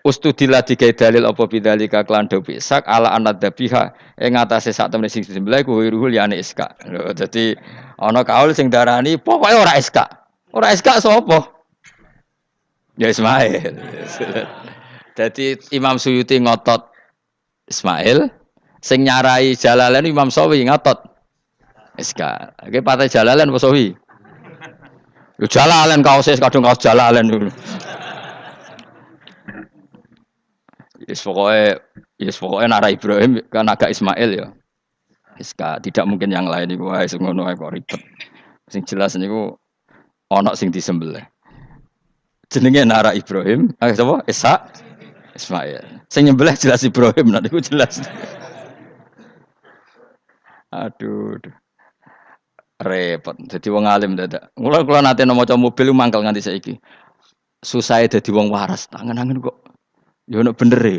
Ustudillah digawe dalil apa bidzalika kelan do bi Ishaq ala anad dabiha ing atase sak temene sing disembelih ku ruhul ya anak Ishak. Lho dadi ana kaul sing darani pokoke ora Ishak. Ora Ishak sapa? Ya Ismail. Jadi Imam Suyuti ngotot Ismail, sing nyarai Jalalain Imam Sawi ngotot Iska. Oke partai Jalalain apa Sawi? Yo Jalalain kaose kadung kaos Jalalain dulu. Yes pokoke nara Ibrahim kan agak Ismail ya. Iska tidak mungkin yang lain iku wae sing ngono ae kok ribet. Sing jelas niku ana sing disembelih. Jenenge nara Ibrahim, sapa? Ishak, Ismail. Sing nyembelih jelas Ibrahim, nanti ku jelas. Aduh. repot. Jadi wong alim dadak. Kula nate maca mobil mangkel nganti saiki. Susah dadi wong waras. Tangan-tangan kok yo ono bener e.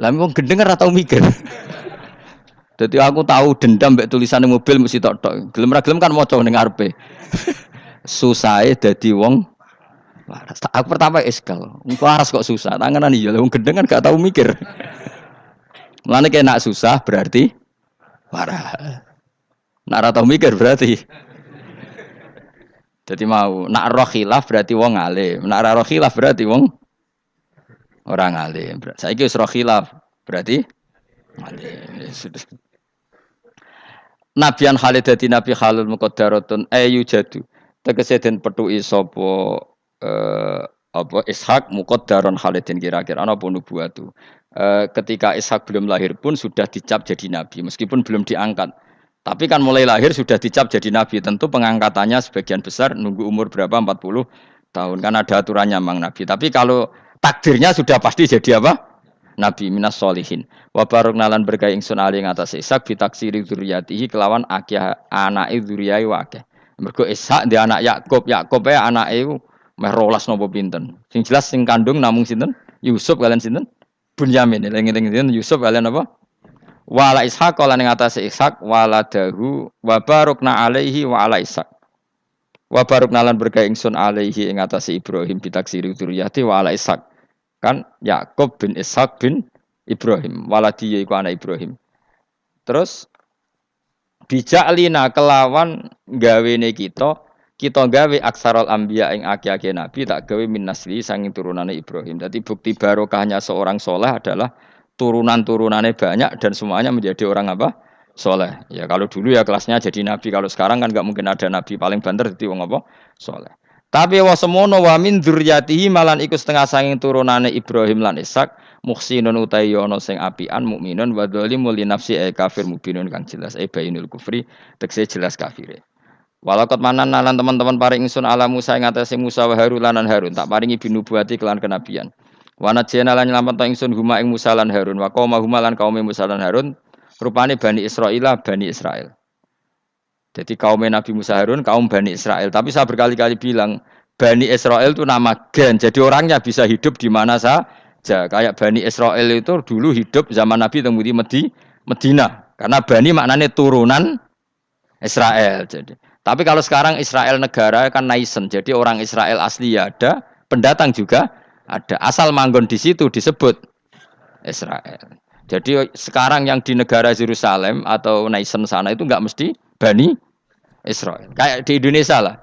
Lah wong gendeng ora tau mikir. Jadi aku tahu dendam mbek tulisan mobil mesti tok-tok. Gelem ra gelem kan maca ning ngarepe. Susahe dadi wong waras. Aku pertama iskal. Wong waras kok susah. Tanganan iya wong gendeng kan gak tahu mikir. Mulane kena susah berarti waras. Nak ora tau mikir berarti. Jadi mau nak roh khilaf berarti wong alim. Nak ora roh khilaf berarti wong orang alim. Saiki wis roh khilaf berarti alim. Nabian Khalid dadi nabi halul muqaddaratun ayu jadu. Tegese den petuki sapa apa Ishak muqaddaron Khalidin kira-kira ana apa nubuwatu. Ketika Ishak belum lahir pun sudah dicap jadi nabi meskipun belum diangkat. Tapi kan mulai lahir sudah dicap jadi nabi. Tentu pengangkatannya sebagian besar nunggu umur berapa 40 tahun kan ada aturannya mang nabi. Tapi kalau takdirnya sudah pasti jadi apa? Nabi minas solihin. Wa barokna lan berkah ingsun ali ing atase Ishak bitaksiri dzurriyyatihi kelawan akeh anake dzurriyahe wa akeh. Mergo Ishak di anak Yakub, Yakub e anake meh 12 napa pinten. Sing jelas sing kandung namung sinten? Yusuf kalian sinten? Bunyamin. Eling-eling sinten Yusuf kalian apa? Wala Ishak lan ing atase Ishak waladahu wa barokna alaihi wa ala Ishak. Wa barokna lan berkah ingsun alaihi ing atase Ibrahim bitaksiri dzurriyyati wa ala Ishak. Kan Yakub bin Ishak bin Ibrahim waladi yaiku anak Ibrahim. Terus bijaklina kelawan gawene kita gawe aksarul anbiya ing akeh-akeh nabi tak gawe min nasli sanging turunane Ibrahim. Jadi bukti barokahnya seorang soleh adalah turunan-turunannya banyak dan semuanya menjadi orang apa? Soleh. Ya kalau dulu ya kelasnya jadi nabi, kalau sekarang kan enggak mungkin ada nabi, paling banter dadi wong apa? Soleh. Tapi wa semono wa min dzurriyyatihi malan iku setengah sanging turunane Ibrahim lan Ishak muhsinun utawi ana sing apian mukminun wa dzalimul li nafsi kafir mubinun kang jelas bainul kufri tekse jelas kafire. Walakot manan lan teman-teman paring ingsun ala Musa ing atase Musa wa Harun lan Harun tak paringi binubuwati kelan kenabian. Wa najena lan nyelametno ingsun huma ing Musa lan Harun wa qauma huma lan kaum Musa lan Harun rupane Bani Israil. Jadi kaum Nabi Musa Harun, kaum Bani Israel. Tapi saya berkali-kali bilang, Bani Israel itu nama gen. Jadi orangnya bisa hidup di mana saja. Kayak Bani Israel itu dulu hidup zaman Nabi temudi Medina. Karena Bani maknanya turunan Israel. Jadi. Tapi kalau sekarang Israel negara kan naisen. Jadi orang Israel asli ya ada, pendatang juga ada. Asal manggon di situ disebut Israel. Jadi sekarang yang di negara Yerusalem atau naisen sana itu enggak mesti Bani Israel. Kayak di Indonesia lah.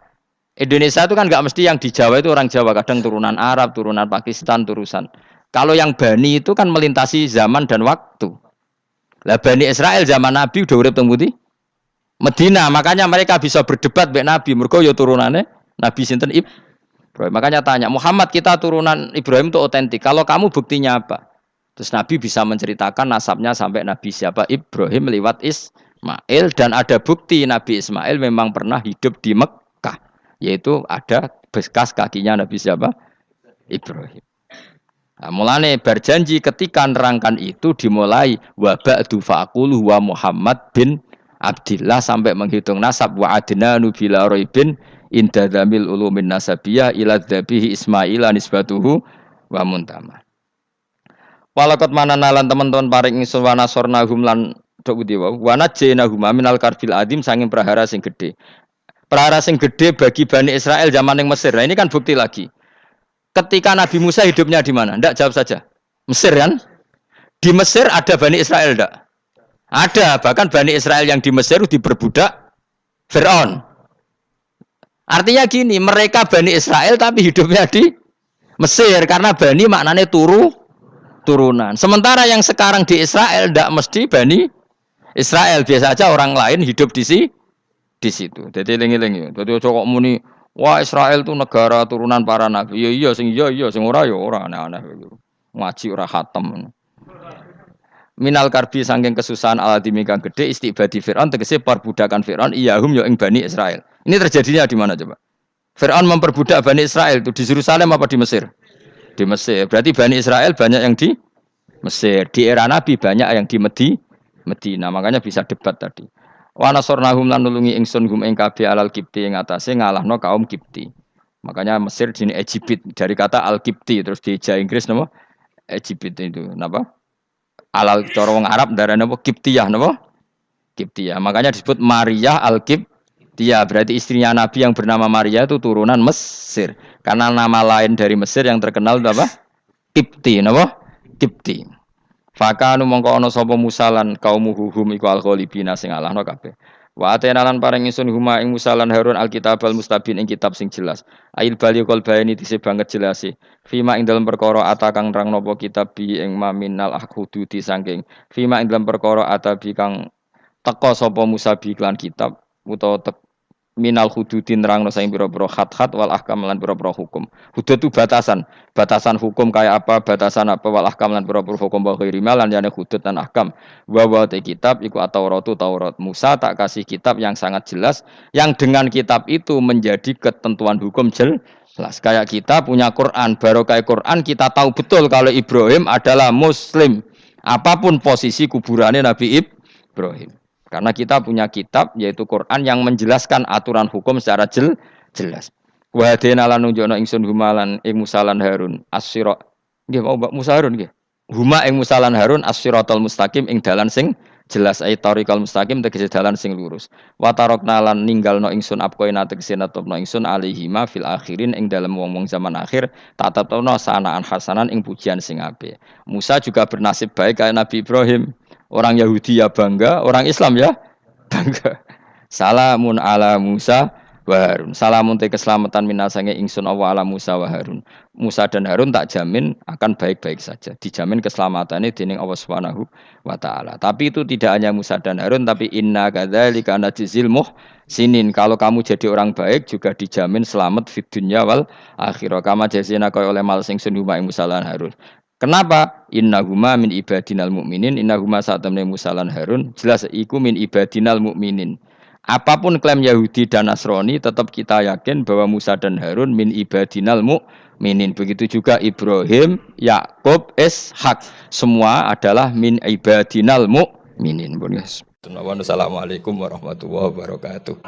Indonesia itu kan nggak mesti yang di Jawa itu orang Jawa. Kadang turunan Arab, turunan Pakistan, turunan. Kalau yang Bani itu kan melintasi zaman dan waktu. Lah Bani Israel zaman Nabi udah urip teng pundi? Medina. Makanya mereka bisa berdebat mbek Nabi. Mergo ya turunannya Nabi sinten Ibrahim. Makanya tanya, Muhammad kita turunan Ibrahim itu otentik. Kalau kamu buktinya apa? Terus Nabi bisa menceritakan nasabnya sampai Nabi siapa? Ibrahim lewat Ismail dan ada bukti Nabi Ismail memang pernah hidup di Mekah, yaitu ada bekas kakinya Nabi siapa? Ibrahim. Nah, mulane berjanji ketika nerangkan itu dimulai wa ba'du faqulu wa Muhammad bin Abdillah sampai menghitung nasab wa adnanu bila raibin inda dzamil ulumin nasabiyah ila dzabihi Ismail nisbatuhu wa muntama. Walakot mananalan teman-teman paring ingsun wa nasornahum lan tok budi wa najjaynahum minal karbil adim sanging prahara sing gedhe. Prahara sing gedhe bagi Bani Israel zaman yang Mesir. Nah, ini kan bukti lagi. Ketika Nabi Musa hidupnya di mana? Ndak, jawab saja. Mesir kan? Di Mesir ada Bani Israel ndak? Ada, bahkan Bani Israel yang di Mesir diperbudak Fir'aun. Artinya gini, mereka Bani Israel tapi hidupnya di Mesir karena Bani maknanya turunan. Sementara yang sekarang di Israel ndak mesti Bani Israel, biasa aja orang lain hidup di situ. Jadi eling-eling. Jadi kok muni wah Israel itu negara turunan para nabi. Iya sing ora ya ora aneh-aneh. Ngaji ora khatam. Minal karbi saking kesusahan aladimi kang gede istibadi Fir'aun tegese perbudakan Fir'aun iyahum ya ing Bani Israel. Ini terjadinya di mana coba? Fir'aun memperbudak Bani Israel itu di Yerusalem apa di Mesir? Di Mesir. Berarti Bani Israel banyak yang di Mesir. Di era Nabi banyak yang di Medina. Makanya bisa debat tadi. Wa nasarnahum lan nulungi ingsun hum ing kabeh alal kipti ing atase ngalahno kaum Kipti. Makanya Mesir jenis Egypt dari kata Al-Kipti terus di Inggris napa? Egypt itu napa? Alal cara wong Arab darane napa? Kiptiyah napa? Kiptiyah. Makanya disebut Maria Al-Kiptiyah. Berarti istrinya Nabi yang bernama Maria itu turunan Mesir. Karena nama lain dari Mesir yang terkenal itu apa? Kipti napa? Kipti. Fakanu mongko ana sapa musalan kaum huhum iku al-ghalibina sing alahno kabeh. Wa atena lan paring ingsun huma ing musalan Harun alkitab al-mustabin ing kitab sing jelas. Ail bali kol bayani dise banget jelase. Fima ing dalam perkara ata kang nerang napa kitab bi ing maminal akhududi saking. Fima ing dalam perkara ata bi kang teka sapa Musa bi iklan kitab utawa minal hududin nerangno saing pira-pira khat-khat wal ahkam lan pira-pira hukum. Hudud itu batasan. Batasan hukum kayak apa, batasan apa wal ahkam lan pira-pira hukum wa ghairi lan jane hudud dan ahkam. Wa te kitab iku at-Tauratu Taurat. Musa tak kasih kitab yang sangat jelas yang dengan kitab itu menjadi ketentuan hukum jelas. Kayak kita punya Quran, baru kayak Quran kita tahu betul kalau Ibrahim adalah muslim. Apapun posisi kuburannya Nabi Ibrahim. Karena kita punya kitab yaitu Quran yang menjelaskan aturan hukum secara jelas. Wa hadena lan nunjukna ingsun humalan ing Musa lan Harun as-sira. Nggih mau Mbak Musa Harun nggih. Huma ing Musa lan Harun as-siratal mustaqim ing dalan sing jelas ai tariqal mustaqim tegese dalan sing lurus. Wa tarokna lan ninggalno ingsun apkoina tegese natopno ingsun alihima fil akhirin ing dalem wong-wong zaman akhir tak tetepno sanaan hasanan ing pujian sing apik. Musa juga bernasib baik kayak Nabi Ibrahim. Orang Yahudi ya bangga, orang Islam ya bangga. Salamun ala Musa wa Harun. Salamun te keselamatan minasange ingsun Allah ala Musa wa Harun. Musa dan Harun tak jamin akan baik-baik saja. Dijamin keselamatannya dening Allah Subhanahu wa taala. Tapi itu tidak hanya Musa dan Harun tapi inna kadzalika najzil muhsinin. Kalau kamu jadi orang baik juga dijamin selamat fid dunya wal akhirah. Kama jazina kaya oleh mal sing sunuma Musa lan Harun. Kenapa? Innahuma min ibadinal mu'minin. Innahuma saat temne Musa lan Harun. Jelas iku min ibadinal mu'minin. Apapun klaim Yahudi dan Nasrani, tetap kita yakin bahwa Musa dan Harun min ibadinal mu'minin. Begitu juga Ibrahim, Yakub, Ishak. Semua adalah min ibadinal mu'minin. Assalamualaikum warahmatullahi wabarakatuh.